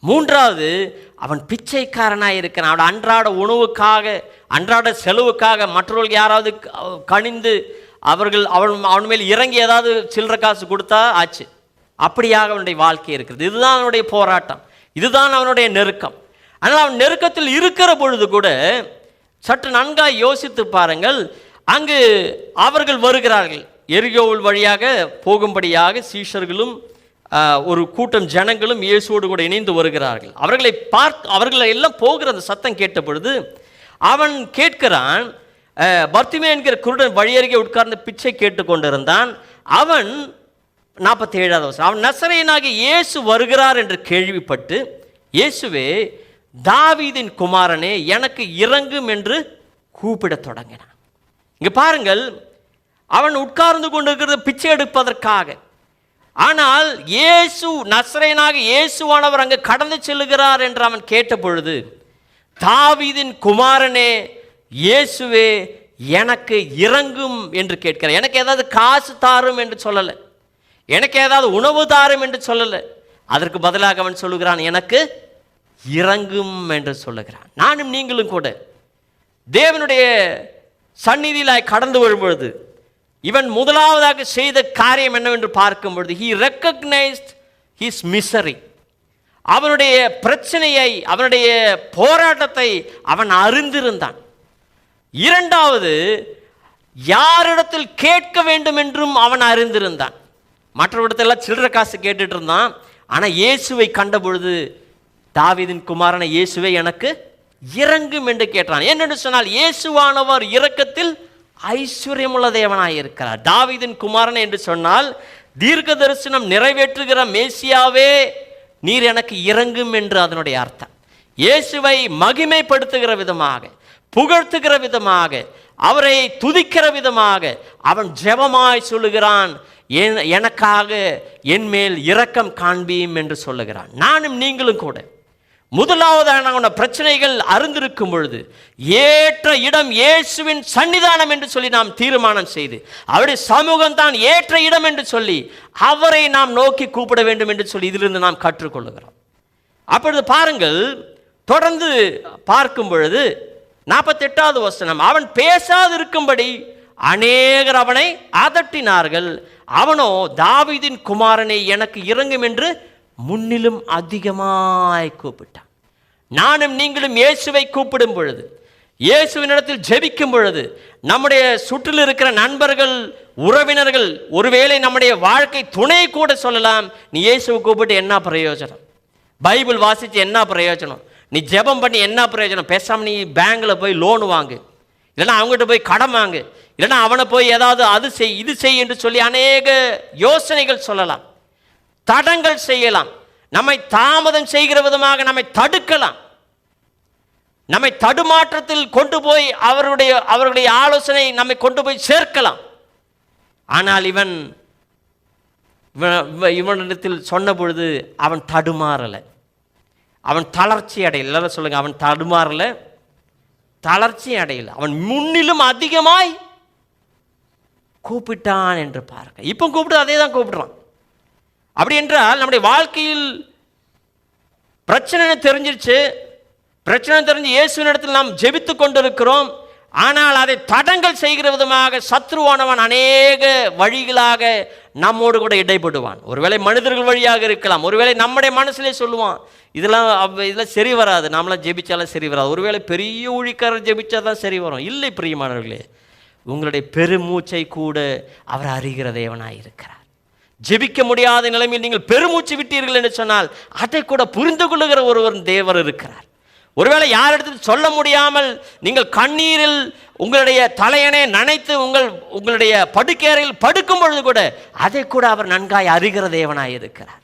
மூன்றாவது, அவன் பிச்சைக்காரனாக இருக்கிறான். அவன் அன்றாட உணவுக்காக, அன்றாட செலவுக்காக மற்றவர்களுக்கு யாராவது கணிந்து அவன் மேல் இறங்கி ஏதாவது சில்லற காசு கொடுத்தா ஆச்சு. அப்படியாக அவனுடைய வாழ்க்கை இருக்கிறது. இதுதான் அவனுடைய போராட்டம், இதுதான் அவனுடைய நெருக்கம். ஆனால் அவன் நெருக்கத்தில் இருக்கிற பொழுது கூட சற்று நன்காக யோசித்து பாருங்கள். அங்கு அவர்கள் வருகிறார்கள், எரிகோவில் வழியாக போகும்படியாக சீஷர்களும் ஒரு கூட்டம் ஜனங்களும் இயேசுவோடு கூட இணைந்து வருகிறார்கள். அவர்களை எல்லாம் போகிற அந்த சத்தம் கேட்ட பொழுது அவன் கேட்கிறான். பர்த்திமே என்கிற குருடன் வழியருகே உட்கார்ந்து பிச்சை கேட்டு கொண்டிருந்தான். அவன் 47வது வசனம், அவன் நசரேயனாகிய இயேசு வருகிறார் என்று கேள்விப்பட்டு, இயேசுவே தாவீதின் குமாரனே எனக்கு இரங்கும் என்று கூப்பிடத் தொடங்கினான். இங்கே பாருங்கள், அவன் உட்கார்ந்து கொண்டிருக்கிறது பிச்சை எடுப்பதற்காக. ஆனால் இயேசு, நசரேயனாக இயேசுவானவர் அங்கு கடந்து செல்லுகிறார் என்று அவன் கேட்ட பொழுது, தாவீதின் குமாரனே இயேசுவே எனக்கு இரங்கும் என்று கேட்கிறார். எனக்கு ஏதாவது காசு தாரும் என்று சொல்லலை, எனக்கு ஏதாவது உணவு தாரும் என்று சொல்லலை. அதற்கு பதிலாக அவன் சொல்லுகிறான், எனக்கு இரங்கும் என்று சொல்லுகிறான். நானும் நீங்களும் கூட தேவனுடைய சந்நிதியில் கடந்து வரும்பொழுது இவன் முதலாவதாக செய்த காரியம் என்னவென்று பார்க்கும் பொழுது, he recognized his misery, அவனுடைய பிரச்சனையை, அவனுடைய போராட்டத்தை அவன் அறிந்திருந்தான். இரண்டாவது, யாரிடத்தில் கேட்க வேண்டும் என்றும் அவன் அறிந்திருந்தான். மற்றவரிடத்தெல்லாம் சில்லற காசு கேட்டுட்டு இருந்தான். ஆனால் இயேசுவை கண்ட பொழுது, தாவீதின் குமாரனை இயேசுவை எனக்கு இரங்கும் என்று கேட்டான். ஏனென்று சொன்னால் இயேசுவானவர் இரக்கத்தில் ஐஸ்வர்யமுள்ள தேவனாய் இருக்கிறார். தாவீதின் குமாரன் என்று சொன்னால் தீர்க்க தரிசனம் நிறைவேற்றுகிற மேசியாவே நீர் எனக்கு இரங்கும் என்று அதனுடைய அர்த்தம். இயேசுவை மகிமைப்படுத்துகிற விதமாக, புகழ்த்துகிற விதமாக, அவரை துதிக்கிற விதமாக அவன் ஜெபமாய் சொல்லுகிறான், எனக்காக என் மேல் இரக்கம் காண்பியும் என்று சொல்லுகிறான். நானும் நீங்களும் கூட முதலாவதான பிரச்சனைகள் அறிந்திருக்கும் பொழுது ஏற்ற இடம் இயேசுவின் சன்னிதானம் என்று சொல்லி நாம் தீர்மானம் செய்து, அவருடைய சமூகம் தான் ஏற்ற இடம் என்று சொல்லி அவரை நாம் நோக்கி கூப்பிட வேண்டும் என்று சொல்லி இதிலிருந்து நாம் கற்றுக்கொள்ளுகிறோம். அப்பொழுது பாருங்கள், தொடர்ந்து பார்க்கும் பொழுது 48வது வசனம், அவன் பேசாதிருக்கும்படி அநேகர் அவனை அதட்டினார்கள். அவனோ தாவீதின் குமாரனை எனக்கு இரங்கும் என்று முன்னிலும் அதிகமாய் கூப்பிட்டான். நானும் நீங்களும் இயேசுவை கூப்பிடும் பொழுது, இயேசுவினிடத்தில் ஜெபிக்கும் பொழுது, நம்முடைய சுற்றில் இருக்கிற நண்பர்கள், உறவினர்கள், ஒருவேளை நம்முடைய வாழ்க்கை துணை கூட சொல்லலாம், நீ இயேசுவை கூப்பிட்டு என்ன பிரயோஜனம், பைபிள் வாசித்து என்ன பிரயோஜனம், நீ ஜெபம் பண்ணி என்ன பிரயோஜனம், பேசாமல் நீ பேங்கில் போய் லோன் வாங்கு, இல்லைன்னா அவங்ககிட்ட போய் கடன் வாங்கு, இல்லைன்னா அவனை போய் ஏதாவது அது செய் இது செய் என்று சொல்லி அநேக யோசனைகள் சொல்லலாம், தடங்கள் செய்யலாம், நம்மை தாமதம் செய்கிற விதமாக நம்மை தடுக்கலாம், நம்மை தடுமாற்றத்தில் கொண்டு போய் அவர்களுடைய ஆலோசனை நம்மை கொண்டு போய் சேர்க்கலாம். ஆனால் இவனிடத்தில் சொன்ன பொழுது அவன் தடுமாறலை, அவன் தளர்ச்சி அடையலை. எல்லாரும் சொல்லுங்க, அவன் தடுமாறலை, தளர்ச்சி அடையலை, அவன் முன்னிலும் அதிகமாய் கூப்பிட்டான் என்று பாருங்க. இப்போ கூப்பிட்டு அதே தான் கூப்பிடுறான். அப்படி என்றால் நம்முடைய வாழ்க்கையில் பிரச்சனை தெரிஞ்சிருச்சு, பிரச்சனை தெரிஞ்சு இயேசுவின் இடத்தில் நாம் ஜெபித்து கொண்டிருக்கிறோம். ஆனால் அதை தடங்கள் செய்கிற விதமாக சத்ருவானவன் அநேக வழிகளாக நம்மோடு கூட இடைப்படுவான். ஒருவேளை மனிதர்கள் வழியாக இருக்கலாம், ஒருவேளை நம்முடைய மனசிலே சொல்லுவான், இதெல்லாம் சரி வராது, நாமெல்லாம் ஜெபிச்சாலும் சரி வராது, ஒருவேளை பெரிய ஊழிக்காரர் ஜெபிச்சா தான் சரி வரும். இல்லை பிரியமானவர்களே, உங்களுடைய பெருமூச்சை கூட அவர் அறிகிற தேவனாய் இருக்கிறார். ஜெபிக்க முடியாத நிலைமையில் நீங்கள் பெருமூச்சு விட்டீர்கள் என்று சொன்னால் அதை கூட புரிந்து கொள்ளுகிற ஒருவர் தேவர் இருக்கிறார். ஒருவேளை யாரிடத்தில் சொல்ல முடியாமல் நீங்கள் கண்ணீரில் உங்களுடைய தலையணை நனைத்து உங்களுடைய படுக்கையறையில் படுக்கும் பொழுது கூட அதை கூட அவர் நன்காய் அறிகிற தேவனாய் இருக்கிறார்.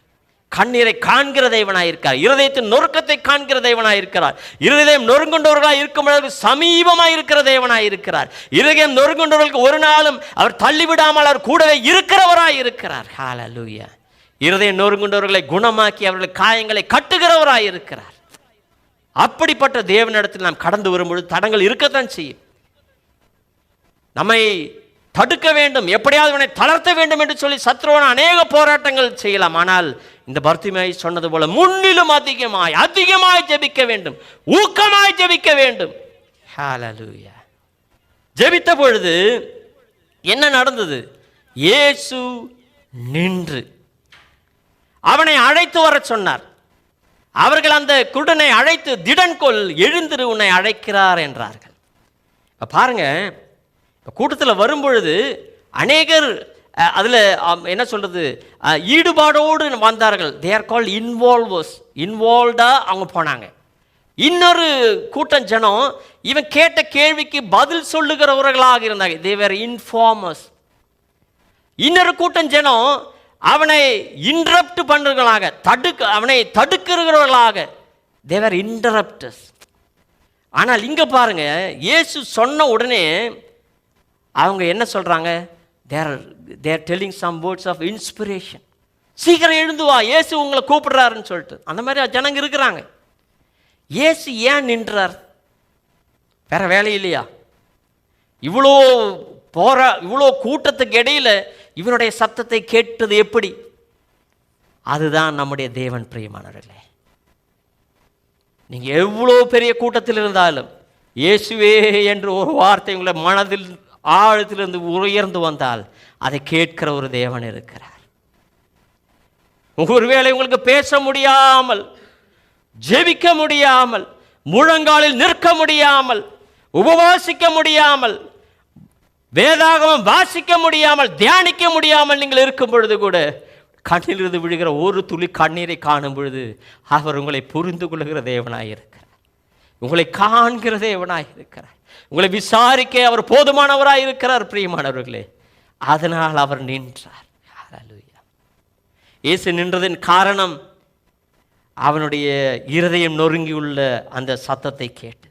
கண்ணீரை காண்கிற தேவனாய் இருக்கிறார், இருதயத்தின் நொறுக்கத்தை காண்கிற தேவனாய் இருக்கிறார், இருதயம் நொறுங்குண்டவர்களாக இருக்கும் பொழுது சமீபமாய் இருக்கிற தேவனாய் இருக்கிறார். இருதயம் நொறுங்குண்டவர்களுக்கு ஒரு நாளும் அவர் தள்ளிவிடாமல் அவர் கூடவே இருக்கிறவராய் இருக்கிறார். ஹல்லேலூயா! இருதயம் நொறுங்குண்டவர்களை குணமாக்கி அவர்களை காயங்களை கட்டுகிறவராய் இருக்கிறார். அப்படிப்பட்ட தேவனிடத்தில் நாம் கடந்து வரும்பொழுது தடங்கள் இருக்கத்தான் செய்யும். நம்மை தடுக்க வேண்டும், எப்படியாவது அவனை தளர்த்த வேண்டும் என்று சொல்லி சத்ருவான அநேக போராட்டங்கள் செய்யலாம். ஆனால் இந்த பர்த்திமேயு சொன்னது போல முன்னிலும் அதிகமாய் ஜெபிக்க வேண்டும், ஊக்கமாய் ஜெபிக்க வேண்டும். ஹல்லேலூயா. ஜெபித்த பொழுது என்ன நடந்தது? இயேசு நின்று அவனை அழைத்து வர சொன்னார். அவர்கள் அந்த குருடனை அழைத்து, திடன் கொள், எழுந்திரு, உன்னை அழைக்கிறார் என்றார்கள். பாருங்க, கூட்டத்தில் வரும்பொழுது அநேகர் அதில் என்ன சொல்றது, ஈடுபாடோடு வந்தார்கள். தே ஆர் கால்ட் இன்வால்வ்டாக அவங்க போனாங்க. இன்னொரு கூட்டம் ஜனம் இவன் கேட்ட கேள்விக்கு பதில் சொல்லுகிறவர்களாக இருந்தாங்க. தே வேர் இன்ஃபார்மர்ஸ். இன்னொரு கூட்டம் ஜனம் அவனை இன்டரப்ட் பண்ணுறவர்களாக, அவனை தடுக்கிறவர்களாக, தே வேர் இன்டரப்டர்ஸ். ஆனால் இங்கே பாருங்க, இயேசு சொன்ன உடனே அவங்க என்ன சொல்கிறாங்க? They're telling some words of inspiration. சீக்கிரம் எழுந்து வா, இயேசு உங்களை கூப்பிடுறாருன்னு சொல்லிட்டு. அந்த மாதிரி ஜனங்க இருக்கிறாங்க. இயேசு ஏன் நின்றார்? வேற வேலை இல்லையா? இவ்வளோ கூட்டத்துக்கு இடையில இவனுடைய சத்தத்தை கேட்டது எப்படி? அதுதான் நம்முடைய தேவன். பிரியமானவர்களே, நீங்கள் எவ்வளோ பெரிய கூட்டத்தில் இருந்தாலும் இயேசுவே என்று ஒரு வார்த்தை உங்களை மனதில் ஆழத்திலிருந்து உயர்ந்து வந்தால் அதை கேட்கிற ஒரு தேவன் இருக்கிறார். ஒருவேளை உங்களுக்கு பேச முடியாமல், ஜெபிக்க முடியாமல், முழங்காலில் நிற்க முடியாமல், உபவாசிக்க முடியாமல், வேதாகமம் வாசிக்க முடியாமல், தியானிக்க முடியாமல் நீங்கள் இருக்கும் பொழுது கூட கண்ணிலிருந்து விழுகிற ஒரு துளி கண்ணீரை காணும் பொழுது அவர் உங்களை புரிந்து கொள்கிற தேவனாய் இருக்கிறார். உங்களை காண்கிற தேவனாய் இருக்கிறார். உங்களை விசாரிக்க அவர் போதுமானவராய் இருக்கிறார். பிரியமானவர்களே, அதனால் அவர் நின்றார். ஹல்லேலூயா. இயேசு நின்றதின் காரணம் அவனுடைய இருதயம் நொறுங்கியுள்ள அந்த சத்தத்தை கேட்டு.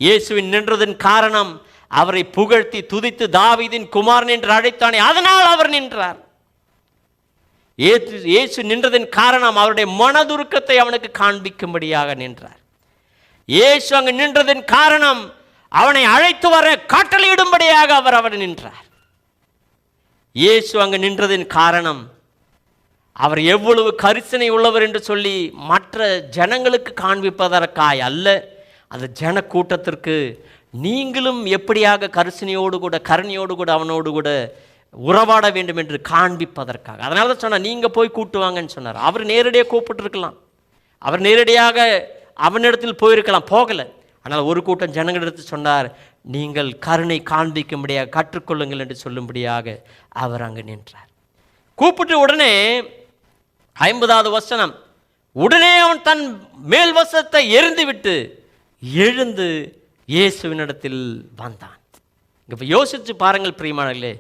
இயேசுவின் நின்றதின் காரணம் அவரை புகழ்த்தி துதித்து தாவீதின் குமாரன் என்று அழைத்தானே, அதனால் அவர் நின்றார். இயேசு நின்றதின் காரணம் அவருடைய மனதுருக்கத்தை அவனுக்கு காண்பிக்கும்படியாக நின்றார். இயேசு அங்கு நின்றதின் காரணம் அவனை அழைத்து வர கட்டளையிடும்படியாக அவர் நின்றார். இயேசு அங்கு நின்றதின் காரணம் அவர் எவ்வளவு கரிசனை உள்ளவர் என்று சொல்லி மற்ற ஜனங்களுக்கு காண்பிப்பதற்காய் அல்ல, அந்த ஜன கூட்டத்திற்கு நீங்களும் எப்படியாக கரிசனையோடு கூட கருணையோடு கூட அவனோடு கூட உறவாட வேண்டும் என்று காண்பிப்பதற்காக. அதனால தான் சொன்னார், நீங்கள் போய் கூட்டுவாங்கன்னு சொன்னார். அவர் நேரடியாக கூப்பிட்டுருக்கலாம், அவர் நேரடியாக அவனிடத்தில் போயிருக்கலாம், போகலை. ஆனால் ஒரு கூட்டம் ஜனங்களிடத்தில் சொன்னார், நீங்கள் கருணை காண்பிக்கும்படியாக கற்றுக்கொள்ளுங்கள் என்று சொல்லும்படியாக அவர் அங்கு நின்றார். கூப்பிட்டு உடனே 50வது வசனம், உடனே அவன் தன் மேல் வஸ்திரத்தை எறிந்துவிட்டு எழுந்து இயேசுவினிடத்தில் வந்தான். இப்போ யோசித்து பாருங்கள் பிரியமானவர்களே,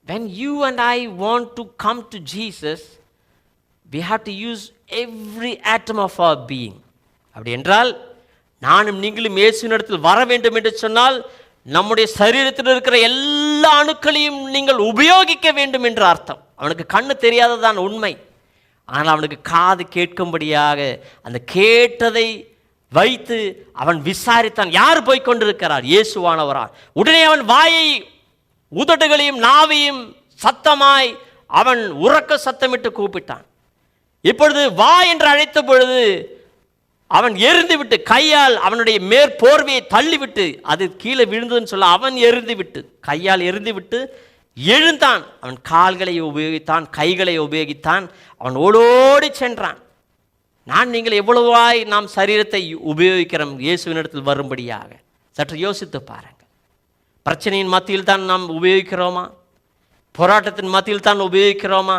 when you and I want to come to Jesus, we have to use every atom of our being. அப்படி என்றால் நானும் நீங்களும் இயேசுவினிடத்தில் வர வேண்டும் என்று சொன்னால் நம்முடைய சரீரத்தில் இருக்கிற எல்லா அணுக்களையும் நீங்கள் உபயோகிக்க வேண்டும் என்று அர்த்தம். அவனுக்கு கண்ணு தெரியாததான் உண்மை, ஆனால் அவனுக்கு காது கேட்கும்படியாக அந்த கேட்டதை வைத்து அவன் விசாரித்தான். யார் போய் கொண்டிருக்கிறார்? இயேசுவானவரா. உடனே அவன் வாயை உதடுகளையும் நாவையும் சத்தமாய் அவன் உறக்க சத்தமிட்டு கூப்பிட்டான். இப்பொழுது வா என்று அழைத்த பொழுது அவன் எரிந்து விட்டு கையால் அவனுடைய மேற்போர்வையை தள்ளிவிட்டு அது கீழே விழுந்ததுன்னு சொல்ல அவன் எரிந்து விட்டு கையால் எரிந்து விட்டு எழுந்தான். அவன் கால்களை உபயோகித்தான், கைகளை உபயோகித்தான், அவன் ஓடோடி சென்றான். நீங்கள் எவ்வளவாய் நாம் சரீரத்தை உபயோகிக்கிறோம் இயேசுவினிடத்தில் வரும்படியாக? சற்று யோசித்து பாருங்கள். பிரச்சனையின் மத்தியில் தான் நாம் உபயோகிக்கிறோமா? போராட்டத்தின் மத்தியில் தான் உபயோகிக்கிறோமா?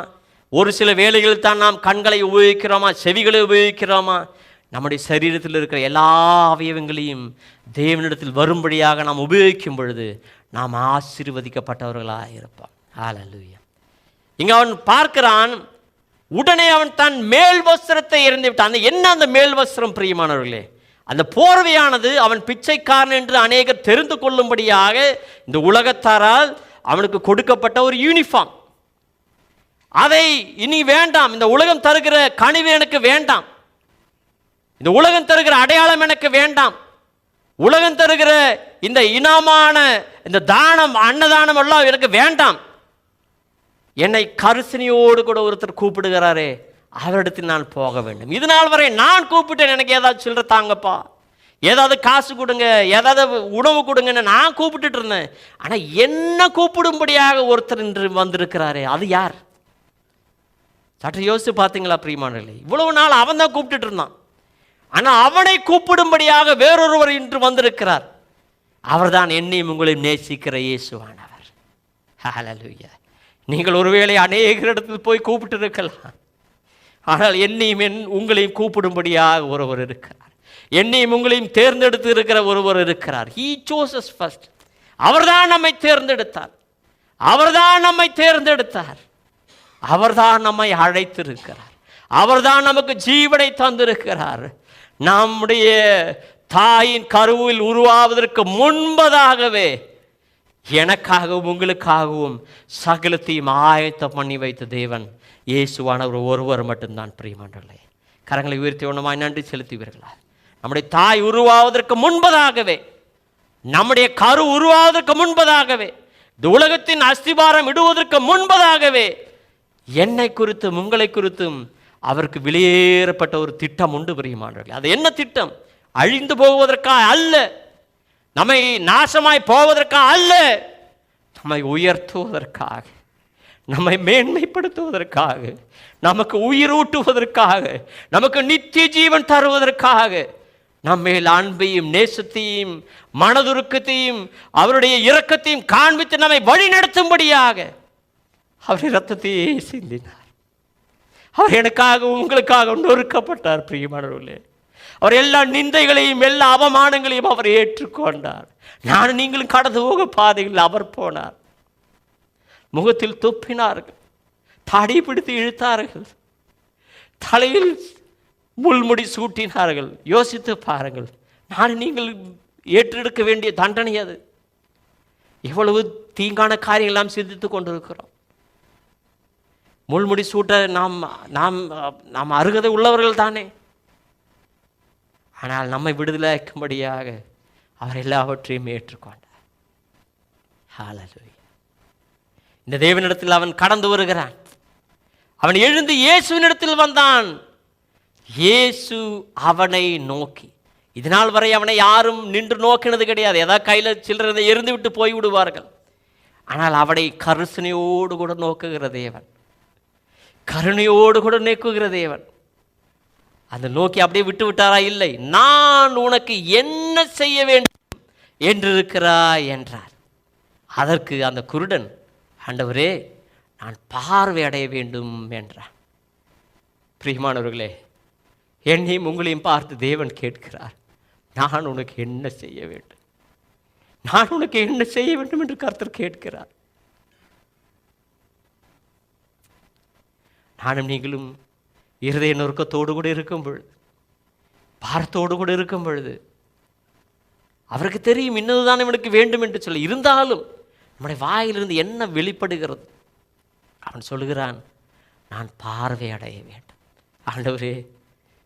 ஒரு சில வேளைகளில் தான் நாம் கண்களை உபயோகிக்கிறோமா, செவிகளை உபயோகிக்கிறோமா? நம்முடைய சரீரத்தில் இருக்கிற எல்லா அவயவங்களையும் தேவனிடத்தில் வரும்படியாக நாம் உபயோகிக்கும் பொழுது நாம் ஆசீர்வதிக்கப்பட்டவர்களாக இருப்போம். ஹல்லேலூயா. இங்கே அவன் பார்க்கிறான், உடனே அவன் தன் மேல் வஸ்திரத்தை எறிந்து விட்டான். அந்த மேல் வஸ்திரம் பிரியமானவர்களே, அந்த போர்வையானது அவன் பிச்சைக்காரன் என்று அநேகர் தெரிந்து கொள்ளும்படியாக இந்த உலகத்தாரால் அவனுக்கு கொடுக்கப்பட்ட ஒரு யூனிஃபார்ம். அதை இனி வேண்டாம், இந்த உலகம் தருகிற கனிவு எனக்கு வேண்டாம், இந்த உலகம் தருகிற அடையாளம் எனக்கு வேண்டாம், உலகம் தருகிற இந்த இனமான இந்த தானம் அன்னதானம் எல்லாம் எனக்கு வேண்டாம். என்னை கரிசனையோடு கூட ஒருத்தர் கூப்பிடுகிறாரே, அவரிடத்தில் நான் போக வேண்டும். இது நாள் வரை நான் கூப்பிட்டேன், எனக்கு ஏதாவது சில்லற தாங்கப்பா, ஏதாவது காசு கொடுங்க, ஏதாவது உணவு கொடுங்கன்னு நான் கூப்பிட்டுட்டு இருந்தேன். ஆனால் என்ன கூப்பிடும்படியாக ஒருத்தர் இன்று வந்திருக்கிறாரே, அது யார்? சற்று யோசித்து பார்த்தீங்களா பிரியமானவர்களே? இவ்வளவு நாள் அவன் தான் கூப்பிட்டுட்டு இருந்தான், ஆனால் அவனை கூப்பிடும்படியாக வேறொருவர் இன்று வந்திருக்கிறார். அவர்தான் என்னையும் உங்களையும் நேசிக்கிற இயேசுவானவர். ஹல்லேலூயா. நீங்கள் ஒருவேளை அநேக இடத்தில் போய் கூப்பிட்டு இருக்கலாம், ஆனால் என்னையும் உங்களையும் கூப்பிடும்படியாக ஒருவர் இருக்கிறார். என்னையும் உங்களையும் தேர்ந்தெடுத்து இருக்கிற ஒருவர் இருக்கிறார். He chose us first. அவர்தான் நம்மை தேர்ந்தெடுத்தார், அவர்தான் நம்மை தேர்ந்தெடுத்தார், அவர்தான் நம்மை அழைத்திருக்கிறார், அவர்தான் நமக்கு ஜீவனை தந்திருக்கிறார். நம்முடைய தாயின் கருவில் உருவாவதற்கு முன்பதாகவே எனக்காகவும் உங்களுக்காகவும் சகலத்தையும் ஆயத்தம் பண்ணி வைத்த தேவன் இயேசுவானவர் ஒருவர் மட்டும்தான். பிரியமானவர்களே, கரங்களை உயர்த்தி ஒன்றுமாய் நன்றி செலுத்துவீர்களா? நம்முடைய தாய் உருவாவதற்கு முன்பதாகவே, நம்முடைய கரு உருவாவதற்கு முன்பதாகவே, இந்த உலகத்தின் அஸ்திபாரம் இடுவதற்கு முன்பதாகவே என்னை குறித்தும் உங்களை குறித்தும் அவருக்கு வெளியேறப்பட்ட ஒரு திட்டம் உண்டு. பிரியமானவர்களே, அது என்ன திட்டம்? அழிந்து போவதற்காக அல்ல, நம்மை நாசமாய் போவதற்காக அல்ல, நம்மை உயர்த்துவதற்காக, நம்மை மேன்மைப்படுத்துவதற்காக, நமக்கு உயிரூட்டுவதற்காக, நமக்கு நித்திய ஜீவன் தருவதற்காக, நம்மேல் அன்பையும் நேசத்தையும் மனதுருக்கத்தையும் அவருடைய இரக்கத்தையும் காண்பித்து நம்மை வழி நடத்தும்படியாக அவர் இரத்தத்தையே சிந்தினார். அவர் எனக்காக உங்களுக்காக நொறுக்கப்பட்டார். பிரியமானவர்களே, அவர் எல்லா நிந்தைகளையும் எல்லா அவமானங்களையும் அவர் ஏற்றுக்கொண்டார். நான் நீங்களும் கடந்து போக பாதையில் அவர் போனார். முகத்தில் துப்பினார்கள், தாடி பிடித்து இழுத்தார்கள், தலையில் முள்முடி சூட்டினார்கள். யோசித்து பாருங்கள், நான் நீங்கள் ஏற்றெடுக்க வேண்டிய தண்டனை அது. இவ்வளவு தீங்கான காரியங்கள் நாம் சிந்தித்து கொண்டிருக்கிறோம். முள்முடி சூட்ட நாம் நாம் நாம் அருகதை உள்ளவர்கள் தானே. ஆனால் நம்மை விடுதலைக்கும்படியாக அவர் எல்லாவற்றையும் ஏற்றுக்கொண்டார். ஹல்லேலூயா. இந்த தேவனிடத்தில் அவன் கடந்து வருகிறான். அவன் எழுந்து இயேசுவினிடத்தில் வந்தான். இயேசு அவனை நோக்கி, இதனால் வரை அவனை யாரும் நின்று நோக்கினது கிடையாது. ஏதாவது கையில் சில்லறை எரிந்து விட்டு போய் விடுவார்கள். ஆனால் அவனை கருசனையோடு கூட நோக்குகிற தேவன், கருணையோடு கூட நோக்குகிற தேவன். அந்த நோக்கி அப்படியே விட்டு விட்டாரா? இல்லை. நான் உனக்கு என்ன செய்ய வேண்டும் என்றிருக்கிறாய் என்றார். அதற்கு அந்த குருடன், ஆண்டவரே, நான் பார்வை அடைய வேண்டும் என்றார். பிரியமானவர்களே, என்னையும் உங்களையும் பார்த்து தேவன் கேட்கிறார், நான் உனக்கு என்ன செய்ய வேண்டும், நான் உனக்கு என்ன செய்ய வேண்டும் என்று கர்த்தர் கேட்கிறார். நானும் நீங்களும் இருதய நொறுக்கத்தோடு கூட இருக்கும் பொழுது, பாரத்தோடு கூட இருக்கும் பொழுது, அவருக்கு தெரியும் இன்னதுதான் இவனுக்கு வேண்டும் என்று சொல்லி, இருந்தாலும் நம்முடைய வாயிலிருந்து என்ன வெளிப்படுகிறது? அவன் சொல்லுகிறான், நான் பார்வை அடைய வேண்டும். ஆண்டவரே,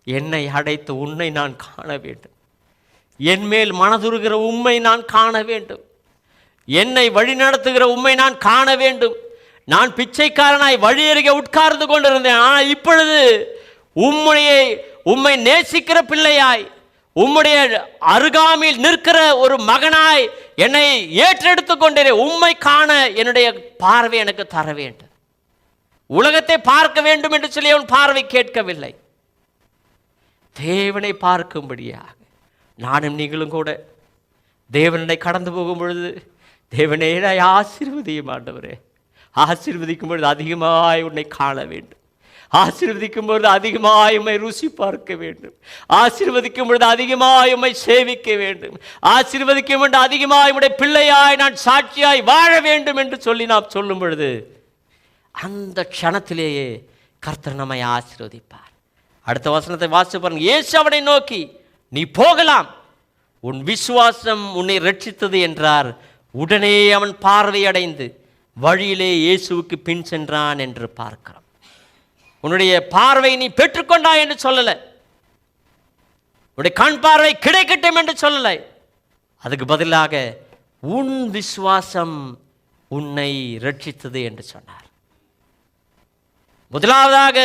என்னை அடைத்து உன்னை நான் காண வேண்டும், என் மேல் மனதுருகிற உம்மை நான் காண வேண்டும், என்னை வழிநடத்துகிற உம்மை நான் காண வேண்டும். நான் பிச்சைக்காரனாய் வழி அருகே உட்கார்ந்து கொண்டிருந்தேன், ஆனால் இப்பொழுது உம்மை நேசிக்கிற பிள்ளையாய், உம்முடைய அருகாமையில் நிற்கிற ஒரு மகனாய் என்னை ஏற்றெடுத்து கொண்டே உம்மை காண என்னுடைய பார்வை எனக்கு தர வேண்டும். உலகத்தை பார்க்க வேண்டும் என்று சொல்லி அவன் பார்வை கேட்கவில்லை, தேவனை பார்க்கும்படியாக. நானும் நீங்களும் கூட தேவனை கடந்து போகும் பொழுது, தேவனே ஆசீர்வதியும் ஆண்டவரே, ஆசீர்வதிக்கும் பொழுது அதிகமாய் உன்னை காண வேண்டும், ஆசீர்வதிக்கும் பொழுது அதிகமாய் உம்மை ருசி பார்க்க வேண்டும், ஆசீர்வதிக்கும் பொழுது அதிகமாய் உம்மை சேவிக்க வேண்டும், ஆசீர்வதிக்கும் பொழுது அதிகமாய் உம்முடைய பிள்ளையாய் நான் சாட்சியாய் வாழ வேண்டும் என்று சொல்லி நாம் சொல்லும் பொழுது, அந்த க்ஷணத்திலேயே கர்த்தர் நம்மை ஆசீர்வதிப்பார். அடுத்த வசனத்தை வாசித்து பாருங்க. இயேசு அவனை நோக்கி, நீ போகலாம், உன் விசுவாசம் உன்னை ரட்சித்தது என்றார். உடனே அவன் பார்வையடைந்து வழியிலே இயேசுவுக்கு பின் சென்றான் என்று பார்க்கிறோம். உன்னுடைய பார்வை நீ பெற்றுக்கொண்டாய் என்று சொல்லலை, உன்னுடைய கண் பார்வை கிடைக்கட்டும் என்று சொல்லலை. அதுக்கு பதிலாக உன் விசுவாசம் உன்னை ரட்சித்தது என்று சொன்னார். முதலாவதாக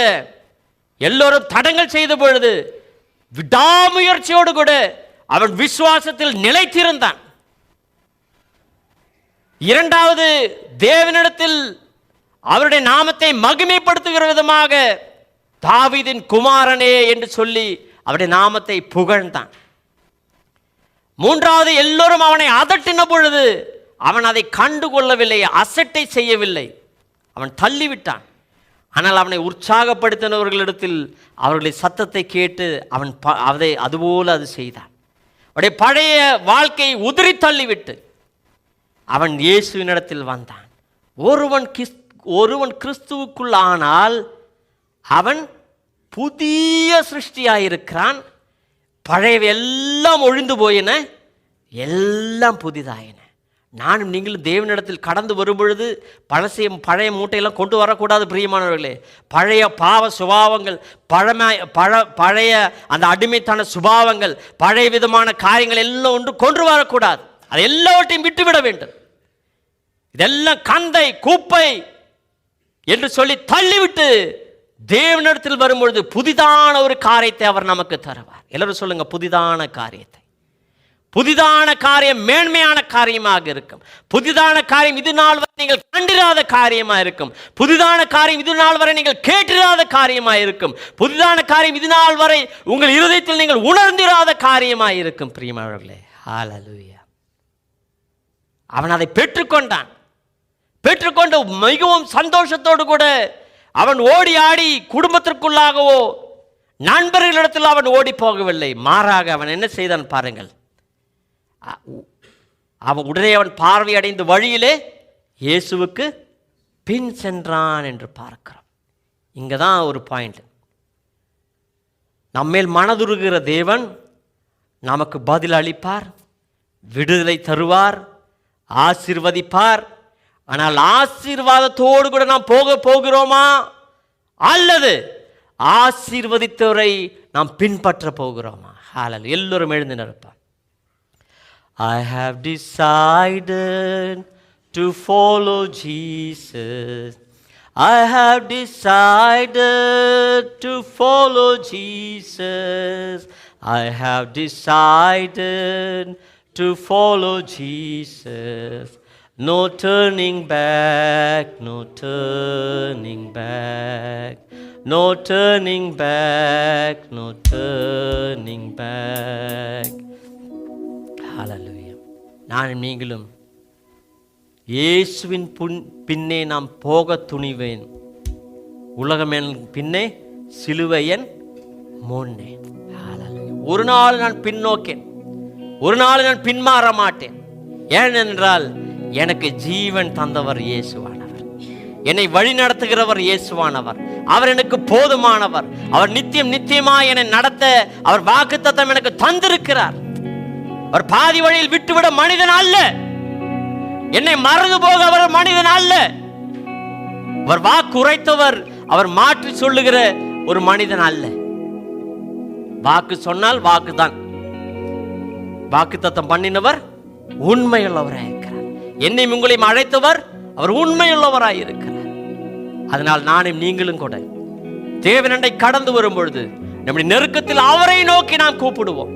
எல்லோரும் தடங்கள் செய்த பொழுது விடாமுயற்சியோடு கூட அவன் விசுவாசத்தில் நிலைத்திருந்தான். இரண்டாவது, தேவனிடத்தில் அவருடைய நாமத்தை மகிமைப்படுத்துகிற விதமாக தாவீதின் குமாரனே என்று சொல்லி அவருடைய நாமத்தை புகழ்ந்தான். மூன்றாவது, எல்லோரும் அவனை அதட்டின பொழுது அவன் அதை கண்டுகொள்ளவில்லை, அசட்டை செய்யவில்லை, அவன் தள்ளிவிட்டான். ஆனால் அவனை உற்சாகப்படுத்தினவர்களிடத்தில் அவர்களுடைய சத்தத்தை கேட்டு அவன் அதை அதுபோல அது செய்தான். அவருடைய பழைய வாழ்க்கையை உதிரி தள்ளிவிட்டு அவன் இயேசுவினிடத்தில் வந்தான். ஒருவன் கிறிஸ்துவுக்குள் ஆனால் அவன் புதிய சிருஷ்டியாயிருக்கிறான். பழையவை எல்லாம் ஒழிந்து போயின, எல்லாம் புதிதாயின. நானும் நீங்களும் தேவனிடத்தில் கடந்து வரும் பொழுது பழைய மூட்டையெல்லாம் கொண்டு வரக்கூடாது பிரியமானவர்களே. பழைய பாவ சுபாவங்கள், பழைய அந்த அடிமைத்தான சுபாவங்கள், பழைய விதமான காரியங்கள் எல்லாம் ஒன்று கொண்டு வரக்கூடாது. அது எல்லாவற்றையும் விட்டுவிட வேண்டும். இதெல்லாம் கந்தை குப்பை என்று சொல்லி தள்ளிவிட்டு தேவனிடத்தில் வரும்பொழுது புதிதான ஒரு காரியத்தை அவர் நமக்கு தருவார். எல்லாரும் சொல்லுங்க, புதிதான காரியத்தை. புதிதான காரியம் மேன்மையான காரியமாக இருக்கும். புதிதான காரியம் இது நாள் வரை நீங்கள் கண்டிராத காரியமாக இருக்கும். புதிதான காரியம் இது நாள் வரை நீங்கள் கேட்டிராத காரியமாக இருக்கும். புதிதான காரியம் இது நாள் வரை உங்கள் இருதயத்தில் நீங்கள் உணர்ந்திராத காரியமாக இருக்கும். பிரியமானவர்களே, ஹல்லேலூயா. அவன் அதை பெற்றுக்கொண்டான். பெற்றுக்கொண்டு மிகவும் சந்தோஷத்தோடு கூட அவன் ஓடி ஆடி குடும்பத்திற்குள்ளாகவோ நண்பர்களிடத்தில் அவன் ஓடி போகவில்லை. மாறாக அவன் என்ன செய்தான் பாருங்கள். அவன் உடனே அவன் பார்வை அடைந்த வழியிலே இயேசுவுக்கு பின் சென்றான் என்று பார்க்கிறோம். இங்கே தான் ஒரு பாயிண்ட். நம்மேல் மனதுருகிற தேவன் நமக்கு பதில் அளிப்பார், விடுதலை தருவார், ஆசீர்வதிப்பார். ஆனால் ஆசீர்வாதத்தோடு கூட நாம் போகிறோமா, அல்லது ஆசீர்வதித்தவரை நாம் பின்பற்ற போகிறோமா? ஹல்லேலூயா. எல்லோரும் எழுந்து நிற்போம். I have decided to follow Jesus. I have decided to follow Jesus. I have decided to follow Jesus. No turning back, no turning back, no turning back, no turning back. ஹல்லேலூயா. நான் நீங்களும் இயேசுவின் பின்னே நாம் போக துணிவேன். உலகமென் பின்னே சிலுவையன் முன்னே. ஹல்லேலூயா. ஒரு நாள் நான் பின்னோக்கேன், ஒரு நாள் நான் பின்மாற மாட்டேன். ஏனென்றால் எனக்கு ஜீவன் தந்தவர் இயேசுவானவர், என்னை வழி நடத்துகிறவர் இயேசுவானவர். அவர் எனக்கு போதுமானவர். அவர் நித்தியமாய் என்னை நடத்த அவர் வாக்குத்தத்தம் எனக்கு தந்திருக்கிறார். அவர் பாதி வழியில் விட்டுவிட மனிதன் அல்ல, என்னை மறந்து போக அவர் மனிதன் அல்ல. அவர் வாக்கு உரைத்தவர், அவர் மாற்றி சொல்லுகிற ஒரு மனிதன் அல்ல. வாக்கு சொன்னால் வாக்குதான். வாக்கு தத்தம் பண்ணினவர் உண்மையுள்ளவராய் இருக்கிறார். என்னை உங்களையும் அழைத்தவர் அவர் உண்மையுள்ளவராய் இருக்கிறார். அதனால் நானும் நீங்களும் கூட தேவனண்டை கடந்து வரும் பொழுது நம்முடைய நெருக்கத்தில் அவரை நோக்கி நாம் கூப்பிடுவோம்.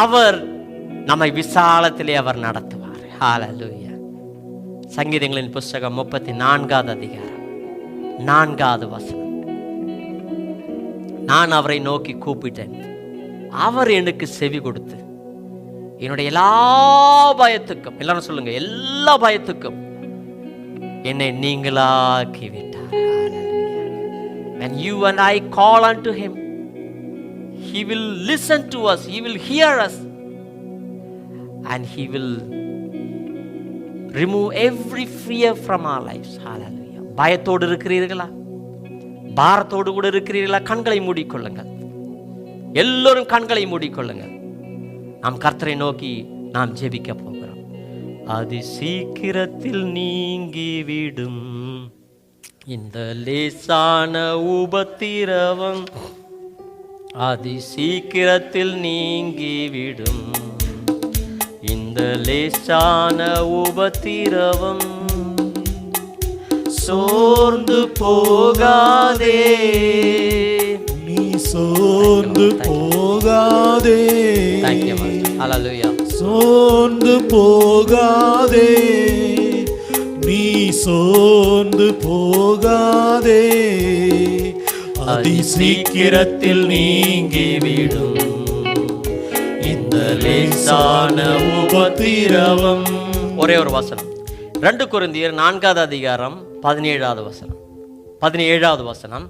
அவர் நம்மை விசாலத்திலே அவர் நடத்துவார். ஹல்லேலூயா. சங்கீதங்களின் புஸ்தகம் 34வது அதிகாரம் 4வது வசனம். நான் அவரை நோக்கி கூப்பிட்டேன், அவர் எனக்கு செவி கொடுத்து என்னுடைய எல்லா பயத்துக்கும், எல்லாரும் சொல்லுங்க, எல்லா பயத்துக்கும் என்னை நீங்களாக்கி விட்டார். When you and I call unto him, he will listen to us, he will hear us, and he will remove every fear from our lives. Hallelujah. பயத்தோடு இருக்கிறீர்களா? பாரத்தோடு கூட இருக்கிறீர்களா? கண்களை மூடிக்கொள்ளுங்கள். எல்லோரும் கண்களை மூடிக்கொள்ளுங்கள். நாம் கர்த்தரை நோக்கி நாம் ஜெபிக்க போகிறோம். அதி சீக்கிரத்தில் நீங்கிவிடும் இந்த லேசான உபத்திரவம் அதி சீக்கிரத்தில் நீங்கிவிடும். இந்த லேசான உபத்திரவம் சோர்ந்து போகாதே, நீ சோர்ந்து போகாதே. ஹல்லேலூயா. சோர்ந்து போகாதே, நீ சோர்ந்து போகாதே, அதி சீக்கிரத்தில் நீங்கிவிடும் இந்த லேசான உபத்திரவம். ஒரே ஒரு வசனம், 2 கொரிந்தியர் 4வது அதிகாரம் 17வது வசனம். 17வது வசனம்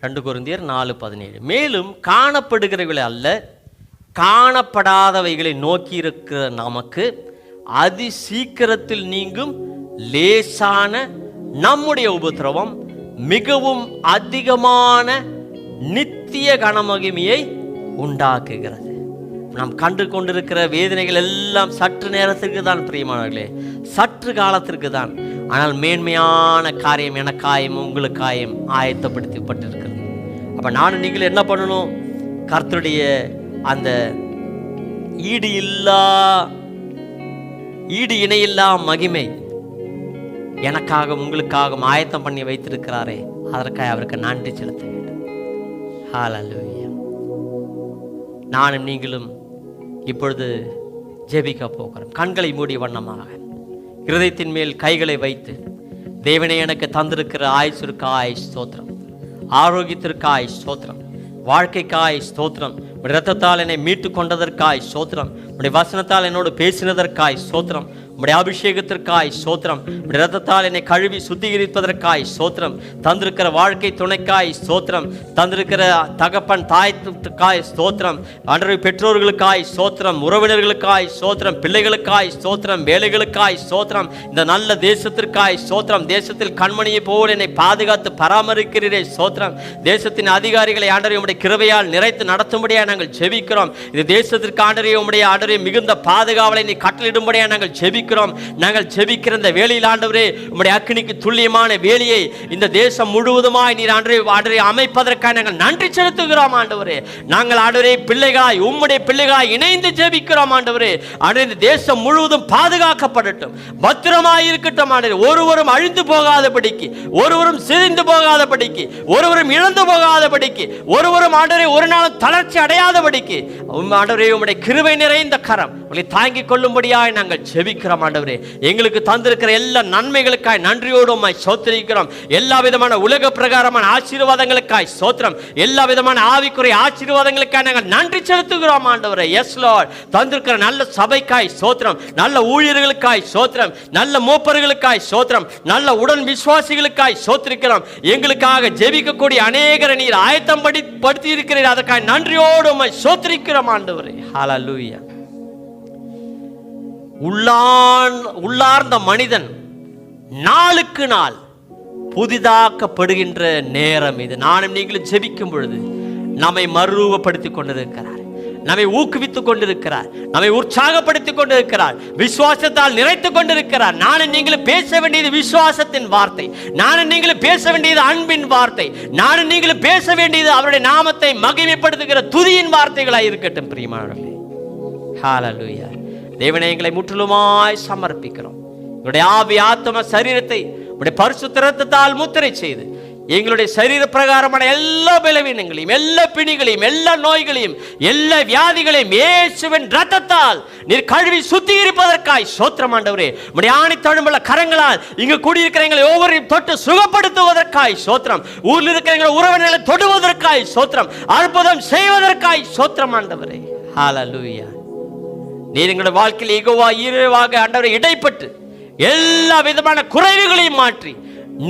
2 கொரிந்தியர் 4:17. மேலும் காணப்படுகிறவைகளை அல்ல, காணப்படாதவைகளை நோக்கி இருக்கிற நமக்கு அதி சீக்கிரத்தில் நீங்கும் லேசான நம்முடைய உபத்திரவம் மிகவும் அதிகமான நித்திய கனமகிமையை உண்டாக்குகிறது. நாம் கண்டு கொண்டிருக்கிற வேதனைகள் எல்லாம் சற்று நேரத்திற்கு தான் பிரியமானவர்களே, சற்று காலத்திற்கு தான். ஆனால் மேன்மையான காரியம் எனக்காயும் உங்களுக்காயும் ஆயத்தப்படுத்தப்பட்டிருக்கிறது. அப்போ நானும் நீங்கள் என்ன பண்ணணும்? கர்த்தருடைய அந்த ஈடு இணையில்லா மகிமை எனக்காக உங்களுக்காக ஆயத்தம் பண்ணி வைத்திருக்கிறாரே, அதற்காக அவருக்கு நன்றி செலுத்த வேண்டும். ஹல்லேலூயா. நானும் நீங்களும் இப்பொழுது ஜெபிக்க போகிறோம். கண்களை மூடிய வண்ணமாக இருதயத்தின் மேல் கைகளை வைத்து, தேவனே எனக்கு தந்திருக்கிற ஆயுசுக்காய் ஸ்தோத்திரம், ஆரோக்கியத்திற்காய் ஸ்தோத்திரம், வாழ்க்கைக்காய் ஸ்தோத்திரம், இரத்தத்தால் என்னை மீட்டு கொண்டதற்காய் ஸ்தோத்திரம், உடைய வசனத்தால் என்னோடு பேசினதற்காய் ஸ்தோத்திரம், உடைய அபிஷேகத்திற்காய் ஸ்தோத்திரம், உடைய இரத்தத்தால் என்னை கழுவி சுத்திகரிப்பதற்காய் ஸ்தோத்திரம், தந்திருக்கிற வாழ்க்கை துணைக்காய் ஸ்தோத்திரம், தந்திருக்கிற தகப்பன் தாய்க்காய் ஸ்தோத்திரம், ஆண்டவரே பெற்றோர்களுக்காய் ஸ்தோத்திரம், உறவினர்களுக்காய் ஸ்தோத்திரம், பிள்ளைகளுக்காய் ஸ்தோத்திரம், வேலைகளுக்காய் ஸ்தோத்திரம், இந்த நல்ல தேசத்திற்காய் ஸ்தோத்திரம். தேசத்தில் கண்மணியை போல் என்னை பாதுகாத்து பராமரிக்கிறீரே ஸ்தோத்திரம். தேசத்தின் அதிகாரிகளை ஆண்டவரே உம்முடைய கிருபையால் நிறைத்து நடத்தும்படியாக நாங்கள் ஜெபிக்கிறோம். இந்த தேசத்திற்கு ஆண்டவரே உம்முடைய ஆண்டவரே மிகுந்த பாதுகாவலை நீ கட்டளிடும்படியாக நாங்கள் ஜெபிக்கிறோம். நாங்கள் ஜெபிக்கிற இந்த வேளையில் ஆண்டவரே உம்முடைய அக்கினிக்கு துல்லியமான வேலையை இந்த தேசம் முழுவதுமாய் நீர் ஆண்டவரே அமைப்பதற்காக நாங்கள் நன்றி செலுத்துகிறோம் ஆண்டவரே. நாங்கள் ஆண்டவரே பிள்ளைகளாய் உம்முடைய பிள்ளைகளாய் இணைந்து ஜெபிக்கிறோம் ஆண்டவரே. ஆண்டவரே இந்த தேசம் முழுவதும் பாதுகாக்கப்படட்டும், பத்திரமாய் இருக்கட்டும் ஆண்டவரே. ஒருவரும் அழிந்து போகாதபடிக்கு, ஒருவரும் சிதைந்து போகாதபடிக்கு, ஒருவரும் இழந்து போகாதபடிக்கு, ஒருவரும் ஆண்டவரே ஒரு நாளும் தளர்ச்சி அடையாதபடிக்கு ஆண்டவரே உம்முடைய கிருபை நிறைந்த கரம் உங்களை தாங்கிக் கொள்ளும்படியாய் நாங்கள் ஜெபிக்கிறோம் ஆண்டவரே. எங்களுக்கு தந்திருக்கிற எல்லா நன்மைகளுக்காய் நன்றியோடு உம்மை ஸ்தோத்திரிக்கிறோம். எல்லா விதமான உலக பிரகாரமான ஆசீர்வாதங்களுக்காய் ஸ்தோத்திரம், எல்லா விதமான ஆவிக்குரிய ஆசீர்வாதங்களுக்காய் நாங்கள் நன்றி செலுத்துகிறோம் ஆண்டவரே. Yes lord. தந்திருக்கிற நல்ல சபைக்காய் ஸ்தோத்திரம், நல்ல ஊழியர்களுக்காய் ஸ்தோத்திரம், நல்ல மூப்பர்களுக்காய் ஸ்தோத்திரம், நல்ல உடன் விசுவாசிகளுக்காய் ஸ்தோத்திரிக்கிறோம். எங்களுக்காக ஜெபிக்கக்கூடிய அநேகரை நீர் ஆயத்தம் படுத்தி இருக்கிறீர், அதற்காக நன்றியோடு உம்மை ஸ்தோத்திரிக்கிறோம் ஆண்டவரே. ஹல்லேலூயா. உள்ளார்ந்த மனிதன் நாளுக்கு நாள் புதிதாக்கப்படுகின்ற நேரம் இது. நானும் நீங்களும் ஜெபிக்கும் பொழுது நம்மை மறுரூபப்படுத்திக் கொண்டிருக்கிறார், நம்மை ஊக்குவித்துக் கொண்டிருக்கிறார், நம்மை உற்சாகப்படுத்திக் கொண்டிருக்கிறார், விசுவாசத்தால் நிறைத்துக் கொண்டிருக்கிறார். நானும் நீங்களும் பேச வேண்டியது விசுவாசத்தின் வார்த்தை, நானும் நீங்களும் பேச வேண்டியது அன்பின் வார்த்தை, நானும் நீங்களும் பேச வேண்டியது அவருடைய நாமத்தை மகிமைப்படுத்துகிற துதியின் வார்த்தைகளாய் இருக்கட்டும் பிரியமானவர்களே. ஹல்லேலூயா. தேவனே எங்களை முற்றிலுமாய் சமர்ப்பிக்கிறோம். எங்களுடைய ஆவி ஆத்ம சரீரத்தை உடைய பரிசுத்த இரத்தத்தால் முத்திரை செய்து எங்களுடைய சரீர பிரகாரமான எல்லா பலவீனங்களையும், எல்லா பிணிகளையும், எல்லா நோய்களையும், எல்லா வியாதிகளையும் இயேசுவின் இரத்தத்தால் நீர் கழுவி சுத்திகரிப்பதற்காய் ஸ்தோத்திரம் ஆண்டவரே. உம்முடைய ஆணித்தழும்புள்ள கரங்களால் இங்கு கூடியிருக்கிற எங்களை ஒவ்வொருவரையும் தொட்டு சுகப்படுத்துவதற்காய் ஸ்தோத்திரம், ஊரில் இருக்கிற எங்களை உறவினர்களை தொடுவதற்காய் ஸ்தோத்திரம், அற்புதம் செய்வதற்காய் ஸ்தோத்திரம் ஆண்டவரே. ஹல்லேலூயா. நீர் எங்களுடைய வாழ்க்கையில் யெகோவா ஈரேவாக ஆண்டவரே இடைப்பட்டு எல்லா விதமான குறைவுகளையும் மாற்றி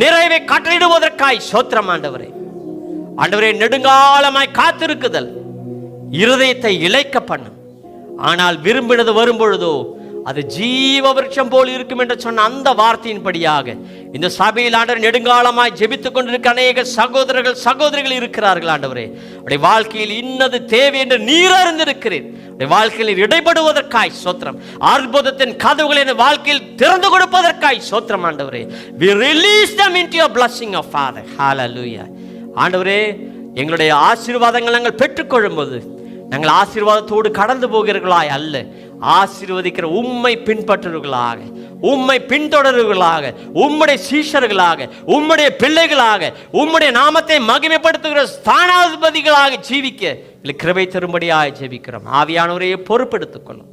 நிறைவை கட்டளிடுவதற்காய் ஸ்தோத்திரம் ஆண்டவரே. ஆண்டவரே நெடுங்காலமாய் காத்திருக்குதல் இருதயத்தை இளைக்க பண்ணும், ஆனால் விரும்பினது வரும்பொழுதோ அது ஜீவ விருட்சம் போல் இருக்கும் என்று சொன்ன அந்த வார்த்தையின்படியாக இந்த சபையில் ஆண்டவர் நெடுங்காலமாய் ஜெபித்துக் கொண்டிருக்க அநேக சகோதரர்கள் சகோதரிகள் இருக்கிறார்கள் ஆண்டவரே. அவருடைய வாழ்க்கையில் இன்னது தேவை என்று நீர் அறிந்திருக்கிறேன். வாழ்க்கையில் இடைபடுவதற்காய் சோத்திரம். அற்புதத்தின் கதவுகளை என் வாழ்க்கையில் திறந்து கொடுப்பதற்காய் சோத்திரம் ஆண்டவரே. We release them into your blessing of Father. Hallelujah. ஆண்டவரே, எங்களுடைய ஆசீர்வாதங்கள் நாங்கள் பெற்றுக்கொள்ளும்போது நாங்கள் ஆசீர்வாதத்தோடு கடந்து போகிறவர்களாய் அல்ல, ஆசீர்வதிக்கிற உம்மை பின்பற்றுவர்களாக, உம்மை பின்தொடர்களாக, உம்முடைய சீஷர்களாக, உம்முடைய பிள்ளைகளாக, உம்முடைய நாமத்தை மகிமைப்படுத்துகிற ஸ்தானாதிபதிகளாக ஜீவிக்க கிருபை தரும்படியாக ஜெபிக்கிறோம். ஆவியானவரையே பொறுப்பெடுத்துக் கொள்ளும்.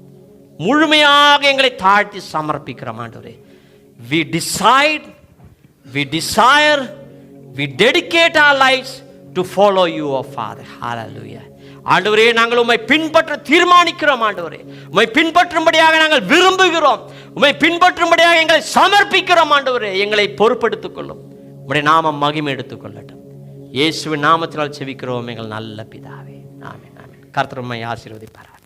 முழுமையாக எங்களை தாழ்த்தி சமர்ப்பிக்கிறோம் ஆண்டவரே. We decide, we desire, we dedicate our lives to follow you, O Father. Hallelujah. ஆண்டவரே, நாங்கள் உம்மை பின்பற்ற தீர்மானிக்கிறோம் ஆண்டவரே. உம்மை பின்பற்றும்படியாக நாங்கள் விரும்புகிறோம். உம்மை பின்பற்றும்படியாக எங்களை சமர்ப்பிக்கிறோம் ஆண்டவரே. எங்களை பொறுப்பெடுத்துக் கொள்ளும். உம்முடைய நாமம் மகிமை எடுத்துக் கொள்ளட்டும். இயேசுவின் நாமத்தினால் செபிக்கிறோம் எங்கள் நல்ல பிதாவே. ஆமென், ஆமென். கர்த்தர் உம்மை ஆசீர்வதிப்பார்.